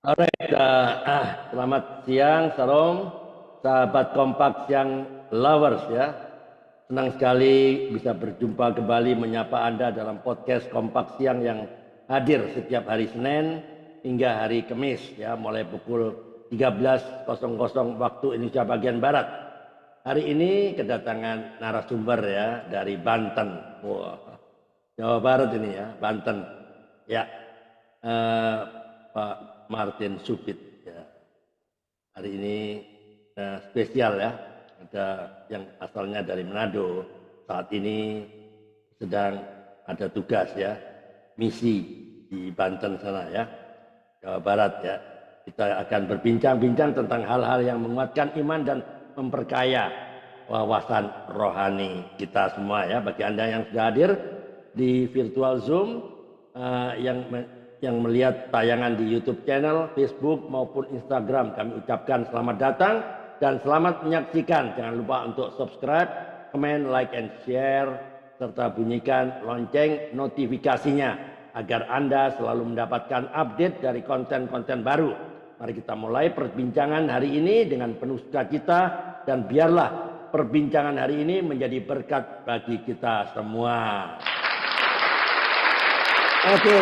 Alright, selamat siang, Salam, sahabat kompak siang lovers ya. Senang sekali bisa berjumpa kembali menyapa Anda dalam podcast kompak siang yang hadir setiap hari Senin hingga hari Kamis ya, mulai pukul 13.00 waktu Indonesia bagian Barat. Hari ini kedatangan narasumber ya dari Banten. Wah, Jawa Barat ini ya, Banten. Ya, eh, Pak Martin Supit. Ya. Hari ini spesial ya, ada yang asalnya dari Manado. Saat ini sedang ada tugas ya, misi di Banten sana ya, Jawa Barat ya. Kita akan berbincang-bincang tentang hal-hal yang menguatkan iman dan memperkaya wawasan rohani kita semua ya. Bagi Anda yang sudah hadir di virtual Zoom, yang melihat tayangan di YouTube channel, Facebook maupun Instagram, kami ucapkan selamat datang dan selamat menyaksikan. Jangan lupa untuk subscribe, comment, like, and share, serta bunyikan lonceng notifikasinya agar Anda selalu mendapatkan update dari konten-konten baru. Mari kita mulai perbincangan hari ini dengan penuh sukacita dan biarlah perbincangan hari ini menjadi berkat bagi kita semua. Oke,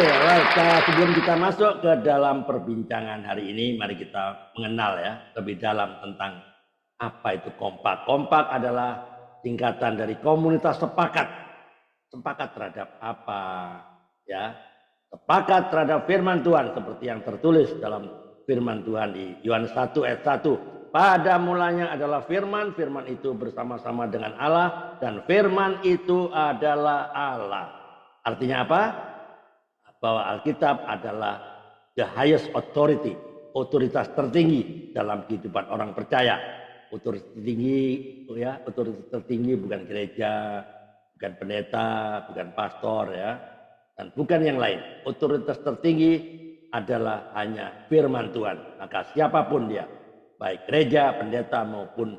sebelum kita masuk ke dalam perbincangan hari ini, mari kita mengenal ya lebih dalam tentang apa itu kompak. Kompak adalah singkatan dari komunitas sepakat. Sepakat terhadap apa? Ya, sepakat terhadap firman Tuhan seperti yang tertulis dalam firman Tuhan di Yohanes 1 ayat 1. Pada mulanya adalah firman, firman itu bersama-sama dengan Allah dan firman itu adalah Allah. Artinya apa? Bahwa Alkitab adalah the highest authority, otoritas tertinggi dalam kehidupan orang percaya. Otoritas tertinggi, ya, otoritas tertinggi bukan gereja, bukan pendeta, bukan pastor, ya, dan bukan yang lain. Otoritas tertinggi adalah hanya firman Tuhan. Maka siapapun dia, baik gereja, pendeta maupun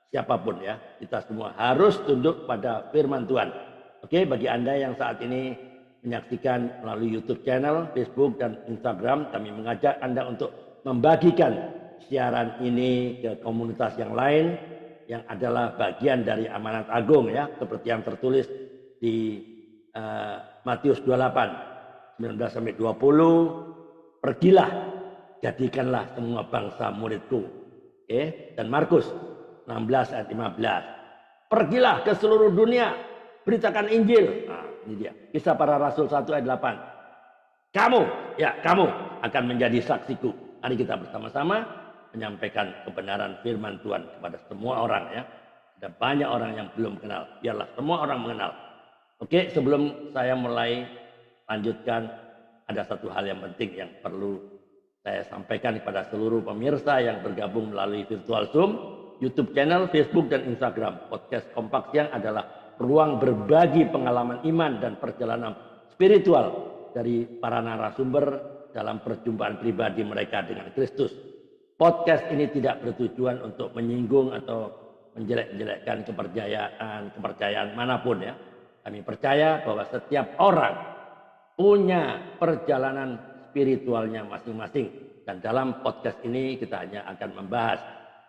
siapapun ya, kita semua harus tunduk pada firman Tuhan. Oke, bagi Anda yang saat ini menyaksikan melalui YouTube channel, Facebook, dan Instagram, kami mengajak Anda untuk membagikan siaran ini ke komunitas yang lain yang adalah bagian dari amanat agung ya, seperti yang tertulis di Matius 28 19 sampai 20. Pergilah, jadikanlah semua bangsa muridku. Dan Markus 16 ayat 15. Pergilah ke seluruh dunia, beritakan Injil. Nah, ini dia. Kisah Para Rasul 1 ayat 8. Kamu akan menjadi saksiku. Mari kita bersama-sama menyampaikan kebenaran firman Tuhan kepada semua orang ya. Ada banyak orang yang belum kenal. Biarlah semua orang mengenal. Oke, sebelum saya mulai lanjutkan, ada satu hal yang penting yang perlu saya sampaikan kepada seluruh pemirsa yang bergabung melalui virtual Zoom, YouTube channel, Facebook, dan Instagram. Podcast Kompak Siang adalah ruang berbagi pengalaman iman dan perjalanan spiritual dari para narasumber dalam perjumpaan pribadi mereka dengan Kristus. Podcast ini tidak bertujuan untuk menyinggung atau menjelek-jelekkan kepercayaan manapun ya. Kami percaya bahwa setiap orang punya perjalanan spiritualnya masing-masing. Dan dalam podcast ini kita hanya akan membahas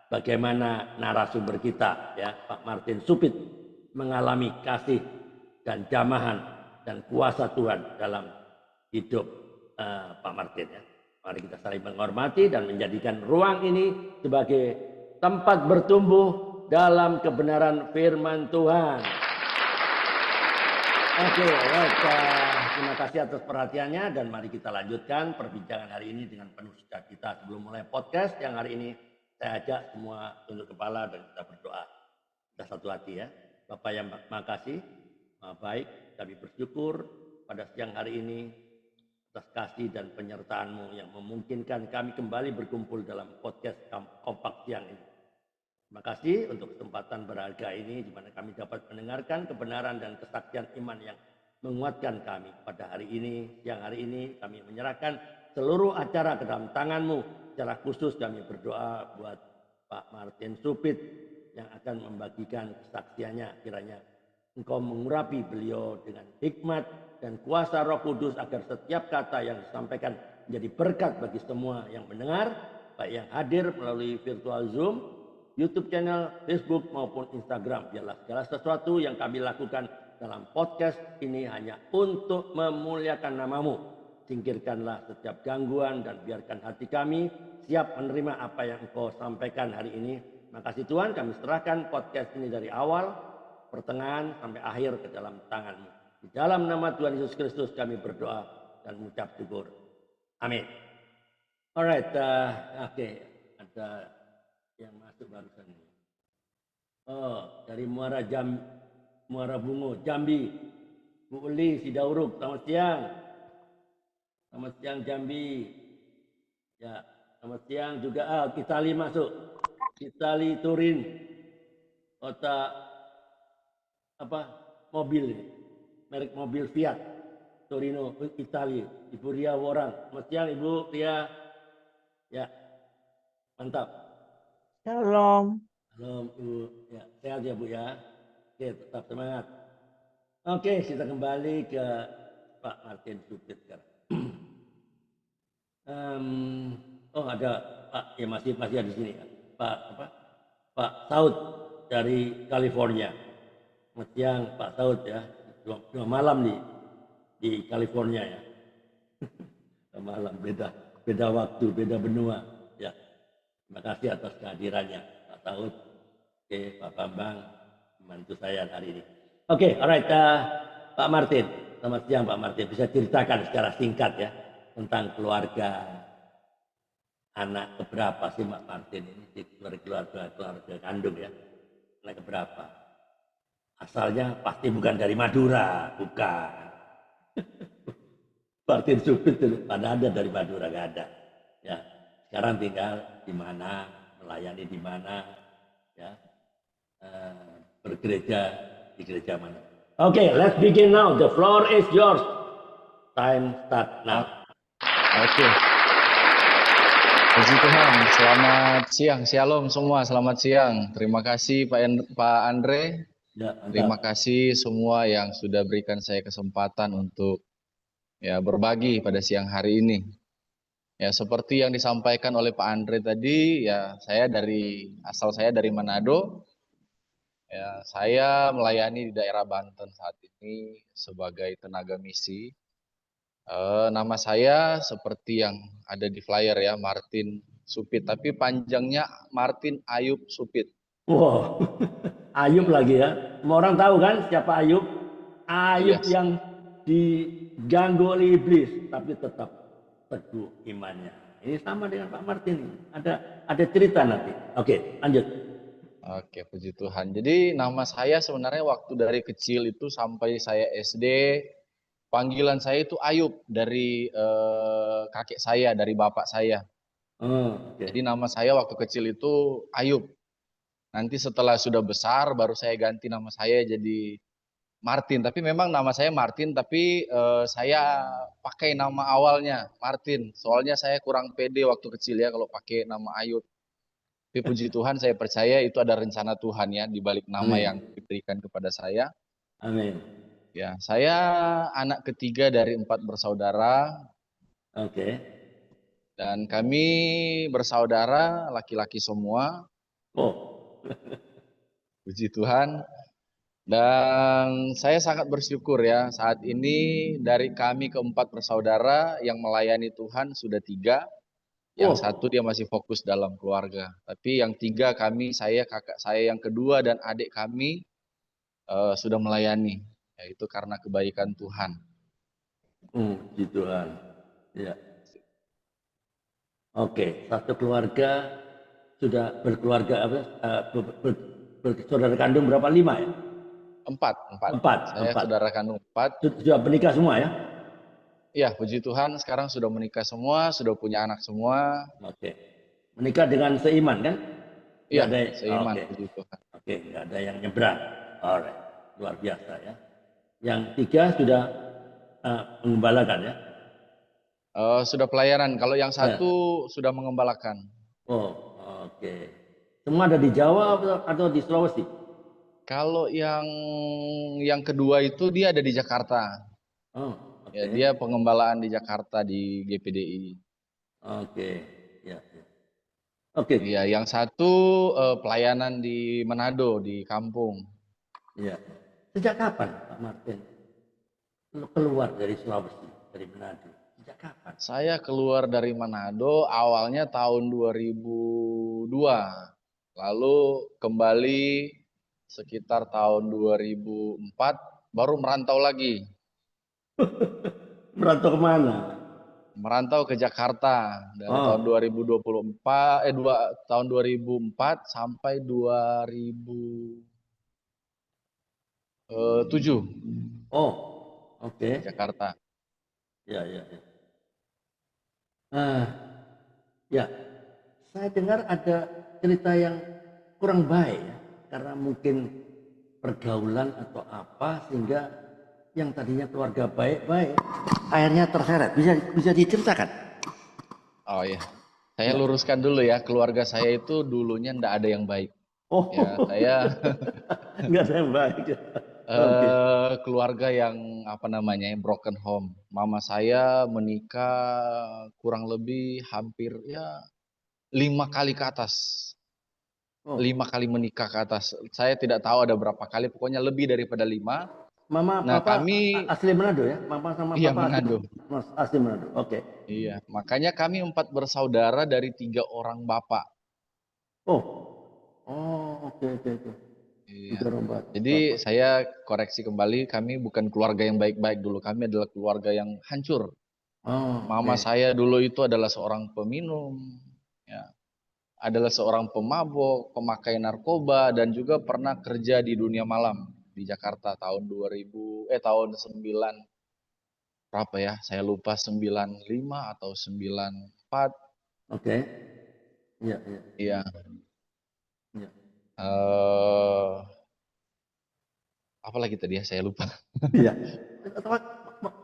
bagaimana narasumber kita ya, Pak Martin Supit, mengalami kasih dan jamahan dan kuasa Tuhan dalam hidup Pak Martin ya. Mari kita saling menghormati dan menjadikan ruang ini sebagai tempat bertumbuh dalam kebenaran firman Tuhan. Oke, terima kasih atas perhatiannya dan mari kita lanjutkan perbincangan hari ini dengan penuh sukacita. Sebelum mulai podcast yang hari ini, saya ajak semua tunduk kepala dan kita berdoa. Kita satu hati ya. Bapak yang makasih, maha baik, kami bersyukur pada siang hari ini atas kasih dan penyertaan-Mu yang memungkinkan kami kembali berkumpul dalam podcast Kompak Siang ini. Terima kasih untuk kesempatan berharga ini di mana kami dapat mendengarkan kebenaran dan kesaksian iman yang menguatkan kami. Pada hari ini, siang hari ini kami menyerahkan seluruh acara ke dalam tangan-Mu. Secara khusus kami berdoa buat Pak Martin Supit yang akan membagikan kesaksiannya. Kiranya Engkau mengurapi beliau dengan hikmat dan kuasa Roh Kudus agar setiap kata yang disampaikan menjadi berkat bagi semua yang mendengar, baik yang hadir melalui virtual Zoom, YouTube channel, Facebook maupun Instagram. Biarlah segala sesuatu yang kami lakukan dalam podcast ini hanya untuk memuliakan namamu. Singkirkanlah setiap gangguan dan biarkan hati kami siap menerima apa yang Engkau sampaikan hari ini. Makasih Tuhan, kami serahkan podcast ini dari awal, pertengahan sampai akhir ke dalam tangan-Mu. Di dalam nama Tuhan Yesus Kristus kami berdoa dan mengucap syukur. Amin. Alright, oke. Ada yang masuk barusan ini. Oh, dari Muara Bungo, Jambi. Bu Uli Sidauruk, selamat siang. Selamat siang Jambi. Ya, selamat siang juga. Itali masuk. Itali Turin. Kota apa? Mobil ini. Merek mobil Fiat. Torino, Italia. Ibu Ria Worang. Selamat siang Ibu Ria. Ya, mantap. Shalom. Shalom Ibu. Ya, sehat ya Bu ya. Oke, tetap semangat. Oke, kita kembali ke Pak Martin Supit sekarang. Oh ada Pak, ya masih ada di sini ya. Pak Saud dari California. Selamat siang Pak Saud ya. Dua malam di California ya. Malam beda waktu, beda benua ya. Terima kasih atas kehadirannya Pak Saud. Oke, Pak Bambang membantu saya hari ini. Oke, alright, Pak Martin. Selamat siang Pak Martin. Bisa ceritakan secara singkat ya tentang keluarga, anak keberapa sih Pak Martin ini di keluarga kandung ya? Anak keberapa? Asalnya pasti bukan dari Madura, bukan. Martin Supit itu pada ada dari Madura, nggak ada. Ya, sekarang tinggal di mana, melayani di mana, ya, bergereja di gereja mana. Oke, let's begin now. The floor is yours. Time start now. Oke. Puji Tuhan. Selamat siang, shalom semua. Selamat siang. Terima kasih Pak Andre. Ya, terima kasih semua yang sudah berikan saya kesempatan untuk ya berbagi pada siang hari ini. Ya seperti yang disampaikan oleh Pak Andre tadi, ya asal saya dari Manado. Ya, saya melayani di daerah Banten saat ini sebagai tenaga misi. Nama saya seperti yang ada di flyer ya, Martin Supit, tapi panjangnya Martin Ayub Supit. Wow, Ayub lagi ya. Semua orang tahu kan siapa Ayub? Ayub yes. Yang diganggu oleh iblis, tapi tetap teguh imannya. Ini sama dengan Pak Martin. Ada cerita nanti. Oke, lanjut. Oke, puji Tuhan. Jadi nama saya sebenarnya waktu dari kecil itu sampai saya SD, panggilan saya itu Ayub dari kakek saya, dari bapak saya. Okay. Jadi nama saya waktu kecil itu Ayub. Nanti setelah sudah besar baru saya ganti nama saya jadi Martin. Tapi memang nama saya Martin, tapi saya pakai nama awalnya Martin. Soalnya saya kurang pede waktu kecil ya kalau pakai nama Ayub. Tapi puji Tuhan saya percaya itu ada rencana Tuhan ya di balik nama Amin. Yang diberikan kepada saya. Amin. Ya, saya anak ketiga dari 4 bersaudara. Oke. Dan kami bersaudara laki-laki semua. Oh. Puji Tuhan. Dan saya sangat bersyukur ya saat ini dari kami keempat bersaudara yang melayani Tuhan sudah 3. Yang satu dia masih fokus dalam keluarga. Tapi yang 3 kami, saya, kakak saya yang kedua dan adik kami sudah melayani. Yaitu karena kebaikan Tuhan. Puji Tuhan. Ya. Oke, satu keluarga sudah berkeluarga apa? Bersaudara kandung berapa? 5 ya? 4. Saya 4. saudara kandung 4. Sudah menikah semua ya? Iya, puji Tuhan sekarang sudah menikah semua, sudah punya anak semua. Oke. Menikah dengan seiman kan? Iya, seiman, puji Tuhan. Oke, nggak ada yang nyebrang. Alright, luar biasa ya. Yang 3 sudah mengembalakan ya? Sudah pelayanan. Kalau yang 1 sudah mengembalakan. Oh, oke. Semua ada di Jawa atau di Sulawesi? Kalau yang kedua itu dia ada di Jakarta. Oh, Ya, Oke. dia pengembalaan di Jakarta di GPDI. Oke. Ya, ya. Oke. Iya, yang satu pelayanan di Manado di kampung. Ya. Sejak kapan Pak Martin keluar dari Sulawesi, dari Manado? Sejak kapan? Saya keluar dari Manado awalnya tahun 2002. Lalu kembali sekitar tahun 2004 baru merantau lagi. Merantau kemana? Merantau ke Jakarta dari tahun Oh, 2024 tahun 2004 sampai 2007 oh, oke. di Jakarta. Ya, ya, ya. Ah, ya, saya dengar ada cerita yang kurang baik ya, karena mungkin pergaulan atau apa sehingga yang tadinya keluarga baik-baik akhirnya terseret. Bisa bisa diceritakan? Oh ya, saya Ya. luruskan dulu ya, keluarga saya itu dulunya ndak ada yang baik. Ya, Oh, saya nggak ada yang baik ya. Oke. keluarga yang apa namanya, yang broken home. Mama saya menikah kurang lebih hampir ya 5 kali ke atas. Oh, 5 kali menikah ke atas. Saya tidak tahu ada berapa kali, pokoknya lebih daripada 5. mama, Nah, papa kami asli Manado ya? Mama sama iya papa asli, Manado. asli Manado. Oke. Iya, makanya kami 4 bersaudara dari 3 orang bapak. Oh, oh, oke, oke, oke. Iya. Tiga rombat, Jadi bapak. saya koreksi kembali, kami bukan keluarga yang baik-baik dulu. Kami adalah keluarga yang hancur. Oh, Mama oke. saya dulu itu adalah seorang peminum, ya, adalah seorang pemabok, pemakai narkoba, dan juga pernah kerja di dunia malam di Jakarta tahun 2000, tahun 9 berapa ya? Saya lupa 95 atau 94. Oke. Iya, iya, Iya. iya. Eh, Apalagi tadi ya? Saya lupa. Iya.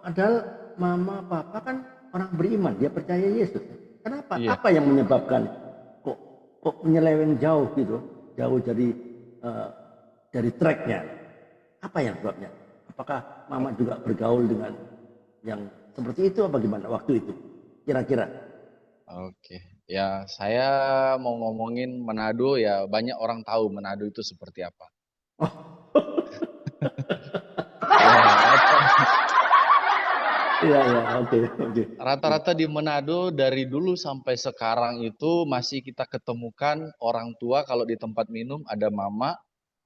Padahal mama papa kan orang beriman, dia percaya Yesus. Kenapa? Iya. Apa yang menyebabkan kok kok menyeleweng jauh gitu, jauh eh, dari tracknya? Apa yang sebabnya? Apakah mama juga bergaul dengan yang seperti itu apa gimana waktu itu? Kira-kira? Oke, ya saya mau ngomongin Manado ya banyak orang tahu Manado itu seperti apa. Ya Iya, iya, oke, oke. rata-rata di Manado dari dulu sampai sekarang itu masih kita ketemukan orang tua kalau di tempat minum ada mama,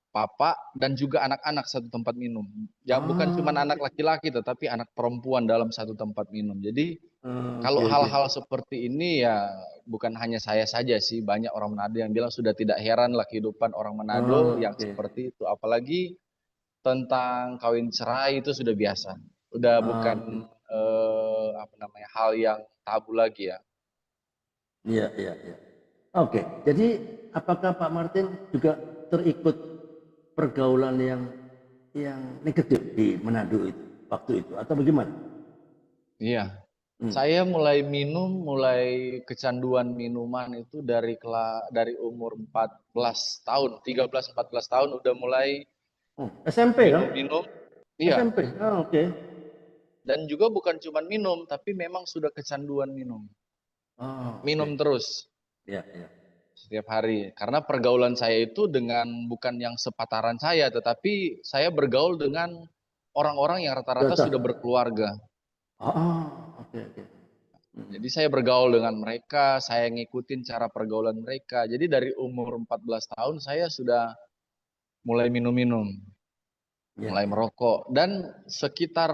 papa, dan juga anak-anak satu tempat minum. Ya bukan cuma Ah, anak laki-laki tetapi anak perempuan dalam satu tempat minum. Jadi oke, kalau oke. hal-hal seperti ini ya bukan hanya saya saja sih, banyak orang Manado yang bilang sudah tidak heran lah kehidupan orang Manado Oh, yang oke. seperti itu. Apalagi tentang kawin cerai itu sudah biasa. Udah bukan Oke. apa namanya hal yang tabu lagi ya. Iya, iya, iya. Oke, jadi apakah Pak Martin juga terikut pergaulan yang negatif di Manado itu waktu itu atau bagaimana? Iya. Hmm. Saya mulai minum, mulai kecanduan minuman itu dari umur 14 tahun, 13 14 tahun udah mulai Oh, SMP kan? minum-minum. Iya. SMP. Oh, oke. Dan juga bukan cuma minum, tapi memang sudah kecanduan minum. Oh, oke. Minum terus Ya, ya. setiap hari. Karena pergaulan saya itu dengan bukan yang sepataran saya, tetapi saya bergaul dengan orang-orang yang rata-rata Dasar. sudah berkeluarga. Oh, oke, oke. Jadi saya bergaul dengan mereka, saya ngikutin cara pergaulan mereka. Jadi dari umur 14 tahun saya sudah mulai minum-minum, Ya, mulai ya. merokok. Dan sekitar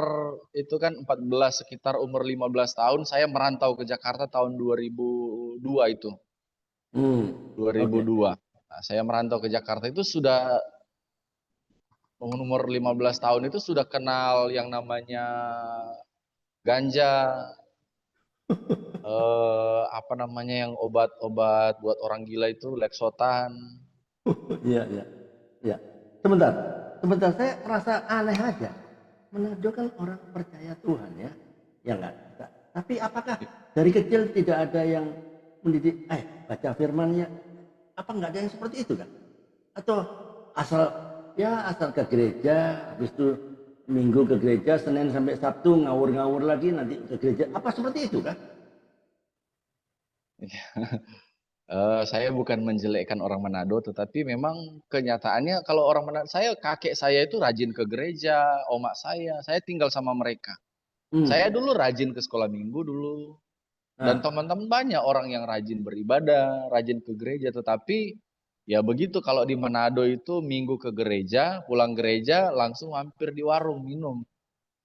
itu kan 14, sekitar umur 15 tahun saya merantau ke Jakarta tahun 2002 itu. Hmm. Oke. 2002. Nah, saya merantau ke Jakarta itu sudah umur 15 tahun itu sudah kenal yang namanya ganja, apa namanya yang obat-obat buat orang gila itu Lexotan. Iya, iya. Iya. Sebentar. Sebentar, saya merasa aneh aja. Manado kan orang percaya Tuhan ya. Ya enggak? Tapi apakah dari kecil tidak ada yang mendidik, baca firmannya, apa enggak ada yang seperti itu kan? Atau asal ya asal ke gereja, habis itu Minggu ke gereja, Senin sampai Sabtu ngawur-ngawur lagi, nanti ke gereja. Apa seperti itu kan? Saya bukan menjelekkan orang Manado, tetapi memang kenyataannya kalau orang Manado, kakek saya itu rajin ke gereja, omak saya tinggal sama mereka. Saya dulu rajin ke sekolah minggu dulu. Dan teman-teman banyak orang yang rajin beribadah, rajin ke gereja, tetapi ya begitu kalau di Manado itu minggu ke gereja, pulang gereja langsung hampir di warung minum.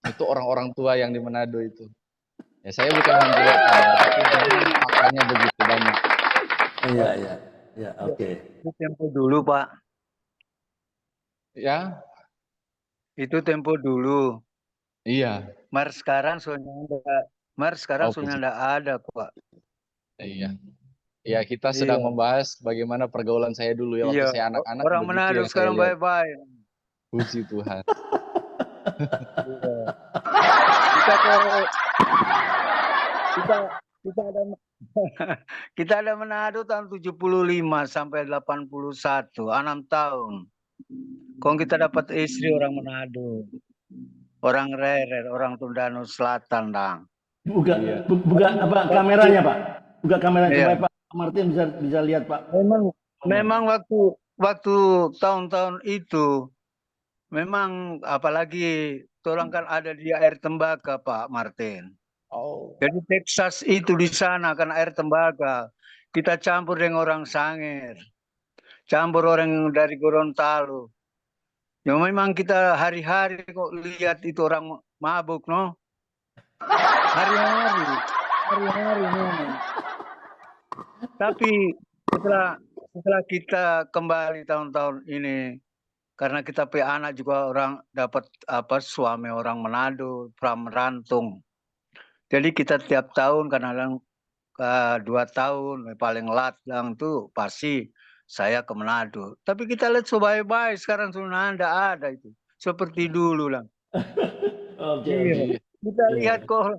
Itu orang-orang tua yang di Manado itu. Ya saya bukan menjelekkan ya, tapi memang faktanya begitu banyak. Iya, oke. Itu tempo dulu, Pak. Ya, Itu tempo dulu. iya. Sekarang soalnya enggak ada, Pak. Iya. Ya, kita sedang membahas bagaimana pergaulan saya dulu ya waktu saya anak-anak, Orang begitu Manado yang saya sekarang lihat. bye-bye. Puji Tuhan. Kita ada kita ada Manado tahun 75 sampai 81, 6 tahun. Kok kita dapat istri orang Manado. Orang Rerer, orang Tondano Selatan, Dang. Buka apa kameranya, Pak? Buka kameranya supaya Pak Martin bisa lihat, Pak. Memang waktu tahun-tahun itu memang apalagi orang kan ada di air tembaga, Pak Martin. Jadi Texas itu di sana kan air tembaga. Kita campur dengan orang Sangir. Campur orang dari Gorontalo. Ya memang kita hari-hari kok lihat itu orang mabuk, no? Hari-hari memang. Tapi setelah kita kembali tahun-tahun ini, karena kita punya anak juga orang dapat suami orang Manado, Pramrantung. Jadi kita tiap tahun kadang-kadang 2 tahun paling latang tuh pasti saya ke Manado. Tapi kita lihat so baik-baik sekarang sudah tidak ada itu. Seperti dulu lah. Oke. Kita lihat kok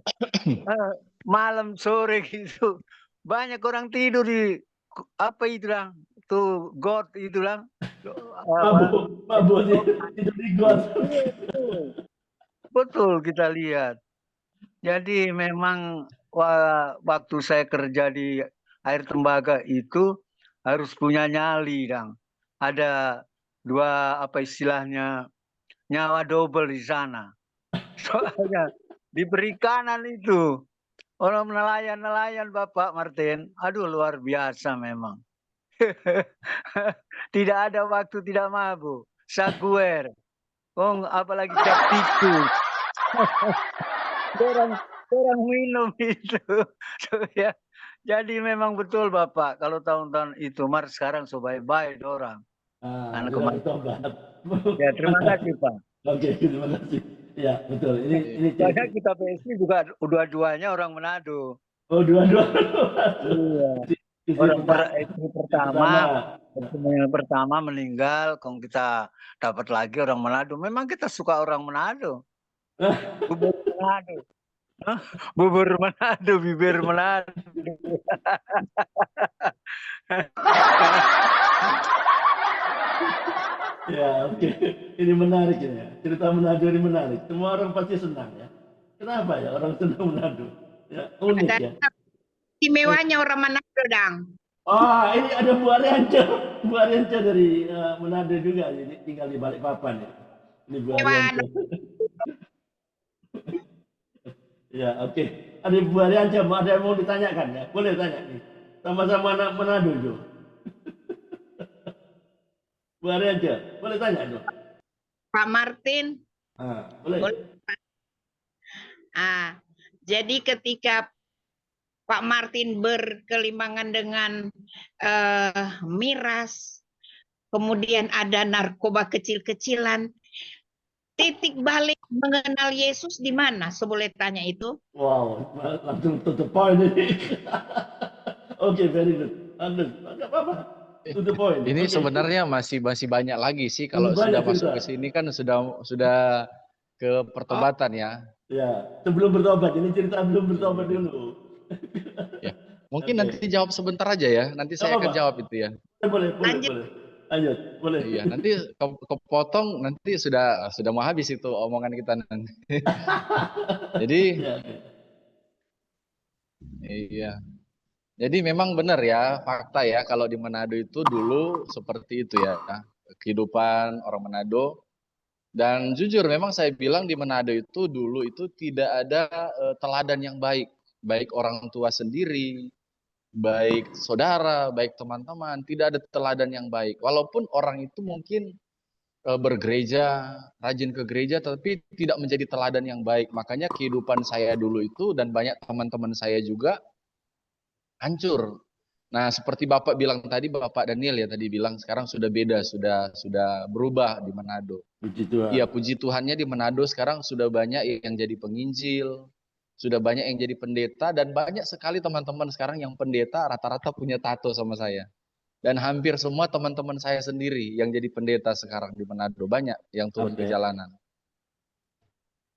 malam sore gitu banyak orang tidur di apa itu lah tuh got itu lah. Mabuk tidur di got. Betul kita lihat. Jadi memang waktu saya kerja di air tembaga itu harus punya nyali, Dang. Ada 2 apa istilahnya nyawa double di sana. Soalnya di perikanan itu orang nelayan Bapak Martin, aduh luar biasa memang. Tidak ada waktu tidak mabuk. Saguer. Apalagi cap tikus. Orang minum itu. Ya. Jadi memang betul Bapak, kalau tahun-tahun itu, sekarang so baik-baik orang. Ya, terima kasih Pak. Oke, terima kasih. Ya, betul. Ini Saya kita PSI juga dua-duanya orang Manado. Oh, dua-dua. Iya. Orang pertama meninggal, kalau kita dapat lagi orang Manado. Memang kita suka orang Manado. Bubur Manado. Bubur Manado, bibir Manado. Ya, oke. Ini menarik ya. Cerita Manado ini menarik. Semua orang pasti senang ya. Kenapa ya orang senang Manado? Ya, unik ya. Istimewanya orang Manado, Dang. Ini ada Bu Arianca. Bu Arianca dari Manado juga. Jadi tinggal di Balikpapan ya. Ini Bu Arianca. Ya, oke. Ada Bu Arianca, ada yang mau ditanyakan ya? Boleh tanya nih. Sama-sama anak Manado, Jo. Bu Arianca, boleh tanya dong. Pak Martin. Boleh. Jadi ketika Pak Martin berkelimangan dengan miras, kemudian ada narkoba kecil-kecilan, titik balik mengenal Yesus di mana? Boleh tanya itu? Wow, langsung to the point ini. Oke, very good. Enggak apa-apa. To the point. Ini sebenarnya masih banyak lagi sih kalau sudah masuk ke sini kan sudah ke pertobatan ya. Ya, sebelum bertobat. Ini cerita belum bertobat dulu. Ya, mungkin nanti jawab sebentar aja ya. Nanti saya akan jawab itu ya. Boleh. Lanjut, boleh. Iya, nanti kepotong nanti sudah mau habis itu omongan kita nanti. Jadi Ya. iya. Jadi memang benar ya, fakta ya kalau di Manado itu dulu seperti itu ya. Kehidupan orang Manado. Dan jujur memang saya bilang di Manado itu dulu itu tidak ada teladan yang baik. Baik orang tua sendiri, baik saudara, baik teman-teman, tidak ada teladan yang baik. Walaupun orang itu mungkin bergereja, rajin ke gereja, tapi tidak menjadi teladan yang baik. Makanya kehidupan saya dulu itu dan banyak teman-teman saya juga hancur. Nah, seperti Bapak bilang tadi, Bapak Daniel ya tadi bilang sekarang sudah beda, sudah berubah di Manado. Puji Tuhan. Iya, puji Tuhannya di Manado sekarang sudah banyak yang jadi penginjil, sudah banyak yang jadi pendeta, dan banyak sekali teman-teman sekarang yang pendeta rata-rata punya tato sama saya. Dan hampir semua teman-teman saya sendiri yang jadi pendeta sekarang di Manado, banyak yang turun ke Oke. jalanan.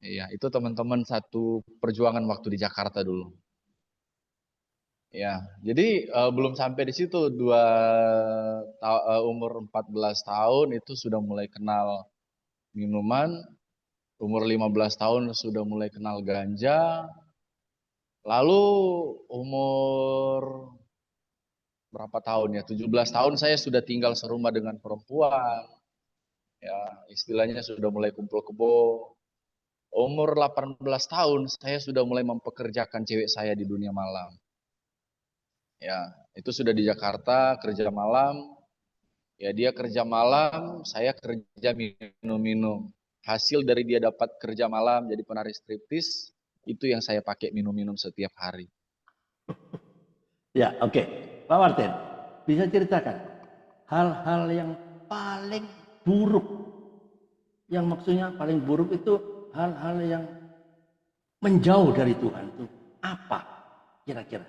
Iya, itu teman-teman satu perjuangan waktu di Jakarta dulu. Ya, jadi belum sampai di situ, umur 14 tahun itu sudah mulai kenal minuman, umur 15 tahun sudah mulai kenal ganja, lalu umur berapa tahun ya, 17 tahun saya sudah tinggal serumah dengan perempuan, ya istilahnya sudah mulai kumpul kebo. Umur 18 tahun saya sudah mulai mempekerjakan cewek saya di dunia malam. Ya, itu sudah di Jakarta, kerja malam. Ya, dia kerja malam, saya kerja minum-minum. Hasil dari dia dapat kerja malam jadi penari striptis, itu yang saya pakai minum-minum setiap hari. Ya, oke. Pak Martin, bisa ceritakan hal-hal yang paling buruk, yang maksudnya paling buruk itu hal-hal yang menjauh dari Tuhan itu apa kira-kira?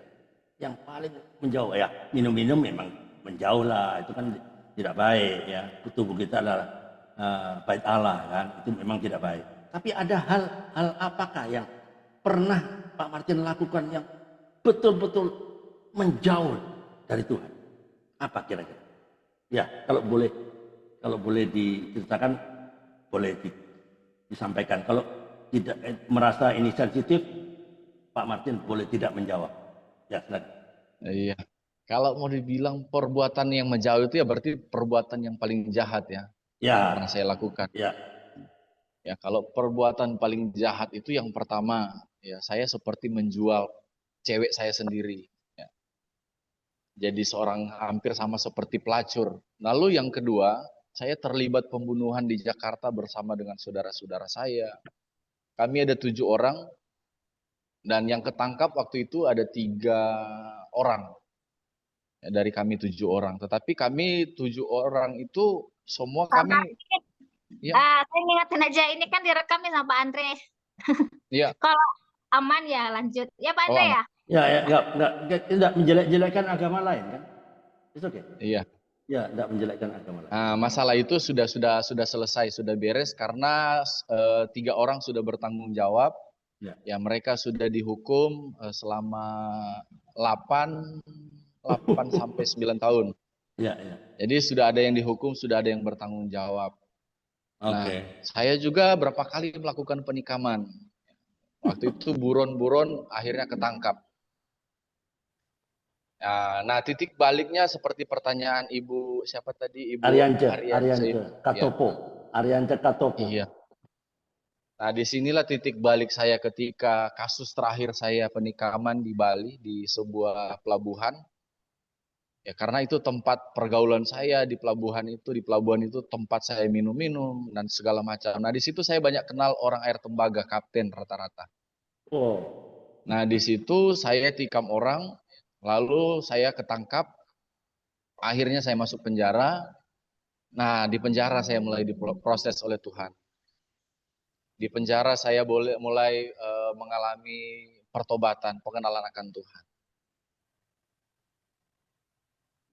Yang paling menjauh ya, minum-minum memang menjauh lah, itu kan tidak baik ya. Tubuh kita adalah bait Allah kan, itu memang tidak baik. Tapi ada hal-hal apakah yang pernah Pak Martin lakukan yang betul-betul menjauh dari Tuhan? Apa kira-kira? Ya, kalau boleh diceritakan, boleh disampaikan. Kalau tidak merasa ini sensitif, Pak Martin boleh tidak menjawab. Ya, silakan. Iya. Kalau mau dibilang perbuatan yang menjauh itu ya berarti perbuatan yang paling jahat ya. Ya. Yang pernah saya lakukan. Ya. Ya, kalau perbuatan paling jahat itu yang pertama, ya saya seperti menjual cewek saya sendiri. Ya. Jadi seorang hampir sama seperti pelacur. Lalu yang kedua, saya terlibat pembunuhan di Jakarta bersama dengan saudara-saudara saya. Kami ada 7 orang, dan yang ketangkap waktu itu ada 3 orang. Ya, dari kami 7 orang. Tetapi kami 7 orang itu semua kami... Ya. Saya ingatin aja, ini kan direkam sama Pak Andre. Iya. Kalau aman ya lanjut. Ya Pak Andre ya? Ya, enggak menjelek-jelekkan agama lain kan? Itu oke. Iya. Ya, enggak menjelekkan agama lain. Nah, masalah itu sudah selesai, sudah beres karena 3 orang sudah bertanggung jawab. Ya, mereka sudah dihukum selama 8 sampai 9 tahun. Ya. Jadi sudah ada yang dihukum, sudah ada yang bertanggung jawab. Nah, saya juga berapa kali melakukan penikaman. Waktu itu buron-buron akhirnya ketangkap. Nah, titik baliknya seperti pertanyaan Ibu siapa tadi? Ibu Ariance Katopo. Ya. Ariance Katopo. Iya. Nah, disinilah titik balik saya ketika kasus terakhir saya penikaman di Bali di sebuah pelabuhan. Ya, karena itu tempat pergaulan saya di pelabuhan itu. Di pelabuhan itu tempat saya minum-minum dan segala macam. Nah, di situ saya banyak kenal orang air tembaga, kapten rata-rata. Oh. Nah, di situ saya tikam orang, lalu saya ketangkap. Akhirnya saya masuk penjara. Nah, di penjara saya mulai diproses oleh Tuhan. Di penjara saya mulai mengalami pertobatan, pengenalan akan Tuhan.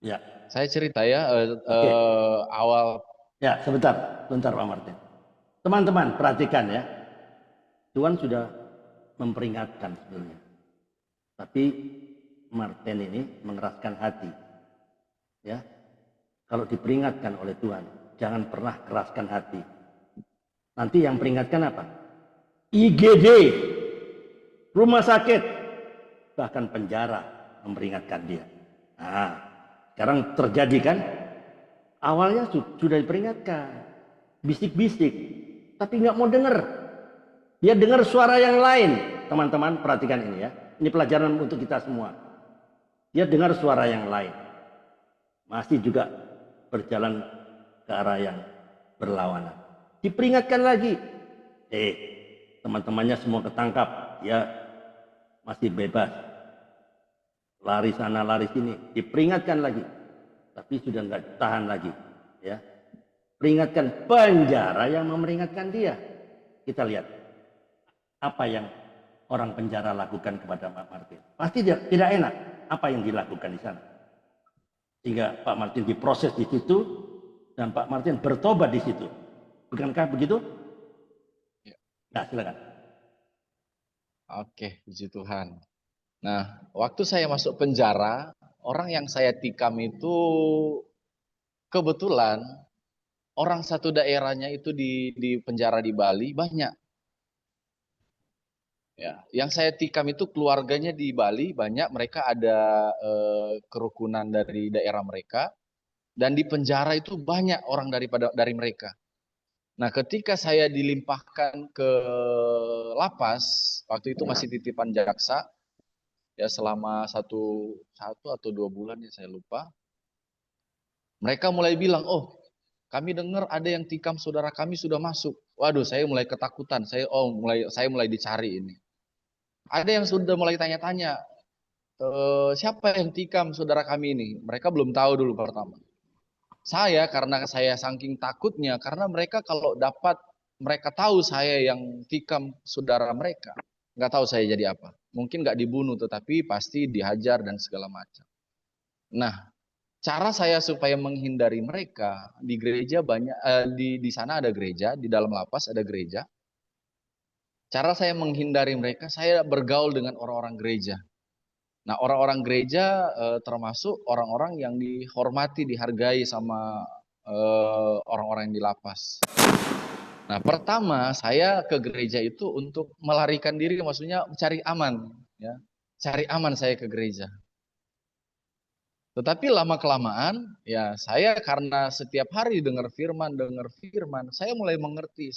Ya. Saya cerita ya awal. Ya, sebentar Pak Martin. Teman-teman perhatikan ya. Tuhan sudah memperingatkan sebenarnya. Tapi Martin ini mengeraskan hati. Ya. kalau diperingatkan oleh Tuhan, jangan pernah keraskan hati. Nanti yang peringatkan apa? IGD, rumah sakit, bahkan penjara memperingatkan dia. Nah, sekarang terjadi kan? Awalnya sudah diperingatkan, bisik-bisik, tapi nggak mau dengar. Dia dengar suara yang lain. Teman-teman perhatikan ini ya. Ini pelajaran untuk kita semua. Dia dengar suara yang lain. Masih juga berjalan ke arah yang berlawanan. Diperingatkan lagi. Teman-temannya semua ketangkap. Dia masih bebas. Lari sana, lari sini. Diperingatkan lagi. Tapi sudah nggak tahan lagi. Ya. Peringatkan penjara yang memperingatkan dia. Kita lihat. Apa yang orang penjara lakukan kepada Pak Martin? Pasti tidak enak. Apa yang dilakukan di sana? Sehingga Pak Martin diproses di situ dan Pak Martin bertobat di situ. Bukankah begitu? Ya. Nah, silakan. Oke, puji Tuhan. Nah, waktu saya masuk penjara, orang yang saya tikam itu kebetulan orang satu daerahnya itu di penjara di Bali banyak. Ya, yang saya tikam itu keluarganya di Bali banyak, mereka ada kerukunan dari daerah mereka, dan di penjara itu banyak orang dari mereka. Nah, ketika saya dilimpahkan ke lapas, waktu itu masih titipan jaksa, ya selama satu atau 2 bulan ya saya lupa. Mereka mulai bilang, oh kami dengar ada yang tikam saudara kami sudah masuk. Waduh, saya mulai ketakutan, saya mulai dicari ini. Ada yang sudah mulai tanya-tanya, siapa yang tikam saudara kami ini? Mereka belum tahu dulu pertama. Karena saya saking takutnya, karena mereka kalau mereka tahu saya yang tikam saudara mereka, nggak tahu saya jadi apa. Mungkin nggak dibunuh, tetapi pasti dihajar dan segala macam. Nah, cara saya supaya menghindari mereka, di gereja banyak, di sana ada gereja, di dalam lapas ada gereja. Cara saya menghindari mereka, saya bergaul dengan orang-orang gereja. Nah, orang-orang gereja termasuk orang-orang yang dihormati, dihargai sama orang-orang yang di lapas. Nah, pertama saya ke gereja itu untuk melarikan diri, maksudnya cari aman. Ya. Cari aman saya ke gereja. Tetapi lama-kelamaan, ya saya karena setiap hari dengar firman, saya mulai mengerti.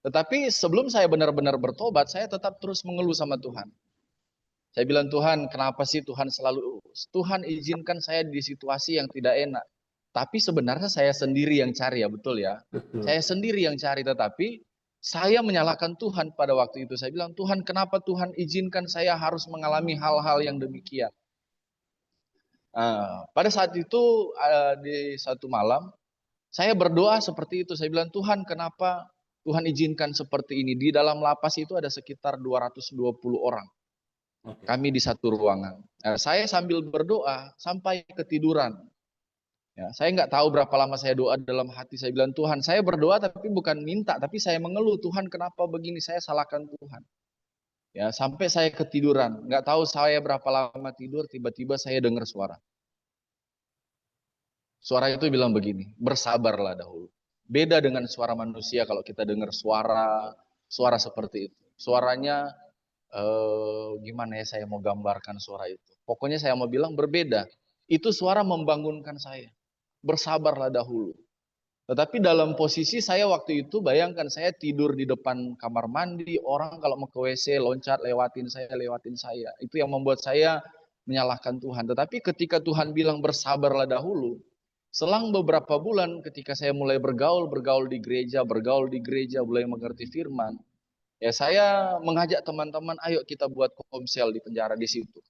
Tetapi sebelum saya benar-benar bertobat, saya tetap terus mengeluh sama Tuhan. Saya bilang, Tuhan, kenapa sih Tuhan izinkan saya di situasi yang tidak enak. Tapi sebenarnya saya sendiri yang cari, ya betul ya. Betul. Saya sendiri yang cari, tetapi saya menyalahkan Tuhan pada waktu itu. Saya bilang, Tuhan, kenapa Tuhan izinkan saya harus mengalami hal-hal yang demikian. Pada saat itu, di satu malam, saya berdoa seperti itu. Saya bilang, Tuhan, kenapa Tuhan izinkan seperti ini? Di dalam lapas itu ada sekitar 220 orang. Kami di satu ruangan. Saya sambil berdoa sampai ketiduran. Ya, saya nggak tahu berapa lama saya doa dalam hati. Saya bilang, Tuhan, saya berdoa tapi bukan minta, tapi saya mengeluh. Tuhan, kenapa begini? Saya salahkan Tuhan. Ya, sampai saya ketiduran. Nggak tahu saya berapa lama tidur, tiba-tiba saya dengar suara. Suara itu bilang begini, bersabarlah dahulu. Beda dengan suara manusia kalau kita dengar suara seperti itu. Suaranya gimana ya saya mau gambarkan suara itu. Pokoknya saya mau bilang berbeda. Itu suara membangunkan saya. Bersabarlah dahulu. Tetapi dalam posisi saya waktu itu, bayangkan saya tidur di depan kamar mandi, orang kalau mau ke WC loncat lewatin saya. Itu yang membuat saya menyalahkan Tuhan. Tetapi ketika Tuhan bilang bersabarlah dahulu, selang beberapa bulan ketika saya mulai bergaul di gereja, mulai mengerti firman, ya saya mengajak teman-teman, ayo kita buat komsel di penjara di situ.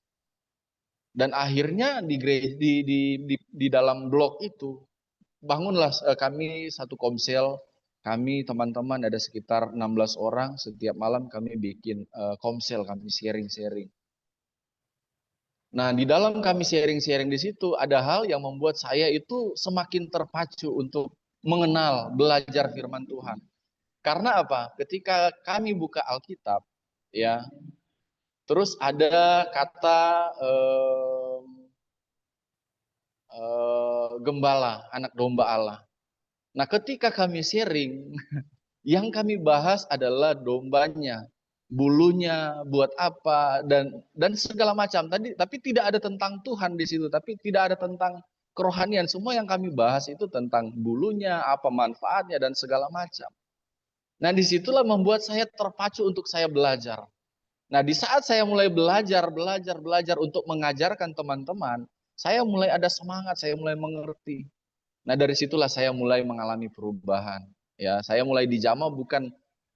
Dan akhirnya di dalam blok itu bangunlah kami satu komsel. Kami teman-teman ada sekitar 16 orang. Setiap malam kami bikin komsel, kami sharing-sharing. Nah, di dalam kami sharing-sharing di situ ada hal yang membuat saya itu semakin terpacu untuk mengenal, belajar firman Tuhan. Karena apa? Ketika kami buka Alkitab, ya, terus ada kata gembala, anak domba Allah. Nah, ketika kami sharing, yang kami bahas adalah dombanya, bulunya, buat apa, dan segala macam. Tapi tidak ada tentang Tuhan di situ, tapi tidak ada tentang kerohanian. Semua yang kami bahas itu tentang bulunya, apa manfaatnya, dan segala macam. Nah, disitulah membuat saya terpacu untuk saya belajar. Nah, di saat saya mulai belajar untuk mengajarkan teman-teman, saya mulai ada semangat, saya mulai mengerti. Nah, dari situlah saya mulai mengalami perubahan. Ya, saya mulai dijamah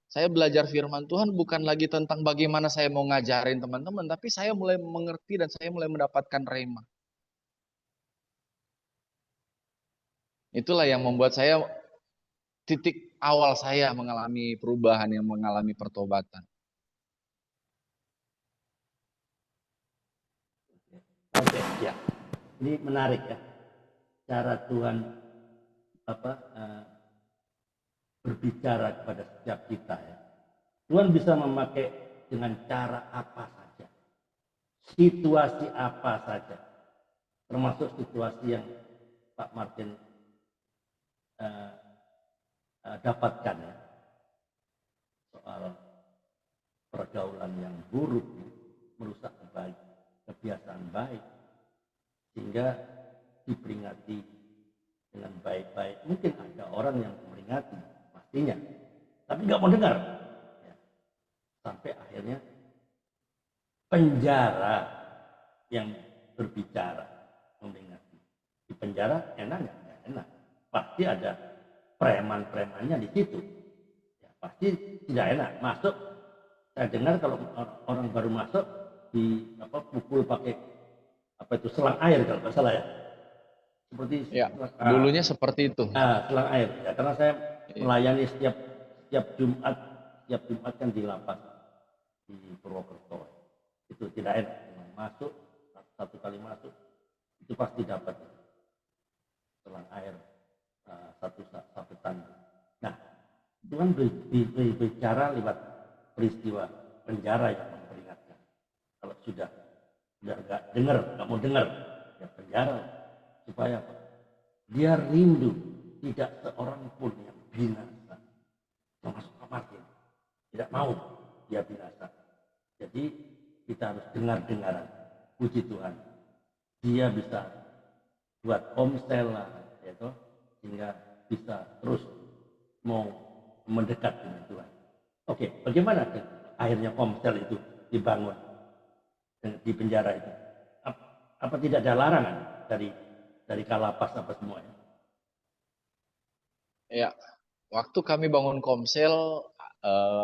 saya belajar firman Tuhan bukan lagi tentang bagaimana saya mau ngajarin teman-teman, tapi saya mulai mengerti dan saya mulai mendapatkan rema. Itulah yang membuat saya titik awal saya mengalami perubahan, yang mengalami pertobatan. Oke, ya. Ini menarik ya. Cara Tuhan berbicara kepada setiap kita ya. Tuhan bisa memakai dengan cara apa saja. Situasi apa saja. Termasuk situasi yang Pak Martin dapatkan ya. Soal pergaulan yang buruk, merusak kebiasaan baik, sehingga diperingati dengan baik-baik. Mungkin ada orang yang memperingati, pastinya, tapi nggak mau dengar. Ya. Sampai akhirnya penjara yang berbicara, memperingati. Di penjara enak nggak enak. Pasti ada preman-premannya di situ. Ya, pasti tidak enak. Masuk, saya dengar kalau orang baru masuk pukul pakai selang air kalau nggak salah ya. Seperti ya, dulunya seperti itu. Selang air ya, karena saya melayani setiap Jumat kan di lapas di Purwokerto. Itu tidak enak, masuk satu kali masuk itu pasti dapat selang air satu sabetan. Nah, itu kan bicara lewat peristiwa penjara yang memperingatkan. Kalau sudah nggak dengar, nggak mau dengar, ya penjara supaya apa? Dia rindu tidak seorang pun yang binasa, termasuk Pak Martin, tidak mau dia binasa. Jadi kita harus dengar-dengaran. Puji Tuhan, dia bisa buat komsel lah, yaitu sehingga bisa terus mau mendekat dengan Tuhan. Oke, bagaimana akhirnya komsel itu dibangun di penjara itu? Apa tidak ada larangan dari Kalapas apa semuanya? Ya, waktu kami bangun komsel,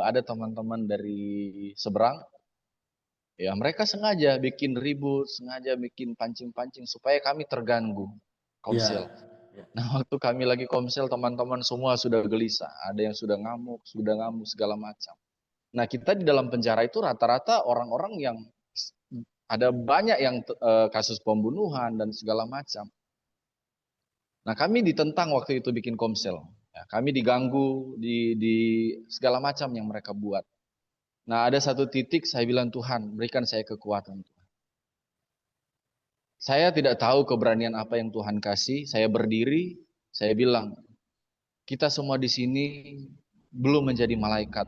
ada teman-teman dari seberang, ya mereka sengaja bikin ribut, sengaja bikin pancing-pancing supaya kami terganggu komsel. Ya. Nah, waktu kami lagi komsel, teman-teman semua sudah gelisah, ada yang sudah ngamuk segala macam. Nah, kita di dalam penjara itu rata-rata orang-orang yang ada banyak yang kasus pembunuhan dan segala macam. Nah, kami ditentang waktu itu bikin komsel. Ya, kami diganggu di segala macam yang mereka buat. Nah, ada satu titik saya bilang, Tuhan, berikan saya kekuatan. Tuhan. Saya tidak tahu keberanian apa yang Tuhan kasih. Saya berdiri, saya bilang, kita semua di sini belum menjadi malaikat.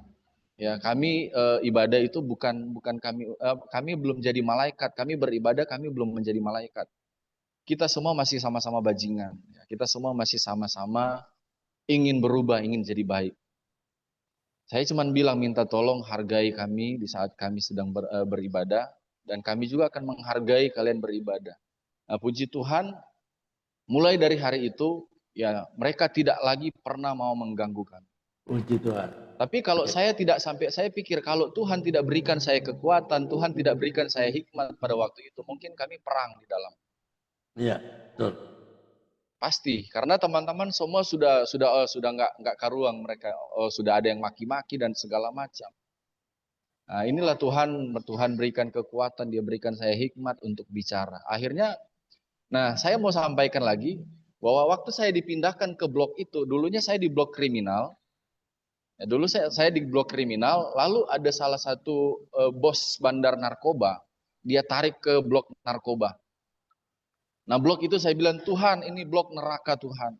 Ya, kami ibadah itu bukan kami belum jadi malaikat. Kami beribadah, kami belum menjadi malaikat. Kita semua masih sama-sama bajingan. Ya, kita semua masih sama-sama ingin berubah, ingin jadi baik. Saya cuma bilang minta tolong hargai kami di saat kami sedang beribadah, dan kami juga akan menghargai kalian beribadah. Nah, puji Tuhan, mulai dari hari itu, ya mereka tidak lagi pernah mau mengganggu kami. Puji Tuhan. Tapi kalau saya tidak sampai, saya pikir kalau Tuhan tidak berikan saya kekuatan, Tuhan tidak berikan saya hikmat pada waktu itu, mungkin kami perang di dalam. Iya, betul. Pasti, karena teman-teman semua sudah nggak karuang, mereka sudah ada yang maki-maki dan segala macam. Nah, inilah Tuhan berikan kekuatan, Dia berikan saya hikmat untuk bicara. Akhirnya, nah saya mau sampaikan lagi bahwa waktu saya dipindahkan ke blok itu, dulunya saya di blok kriminal. Ya, dulu saya di blok kriminal, lalu ada salah satu bos bandar narkoba, dia tarik ke blok narkoba. Nah, blok itu saya bilang, Tuhan, ini blok neraka Tuhan.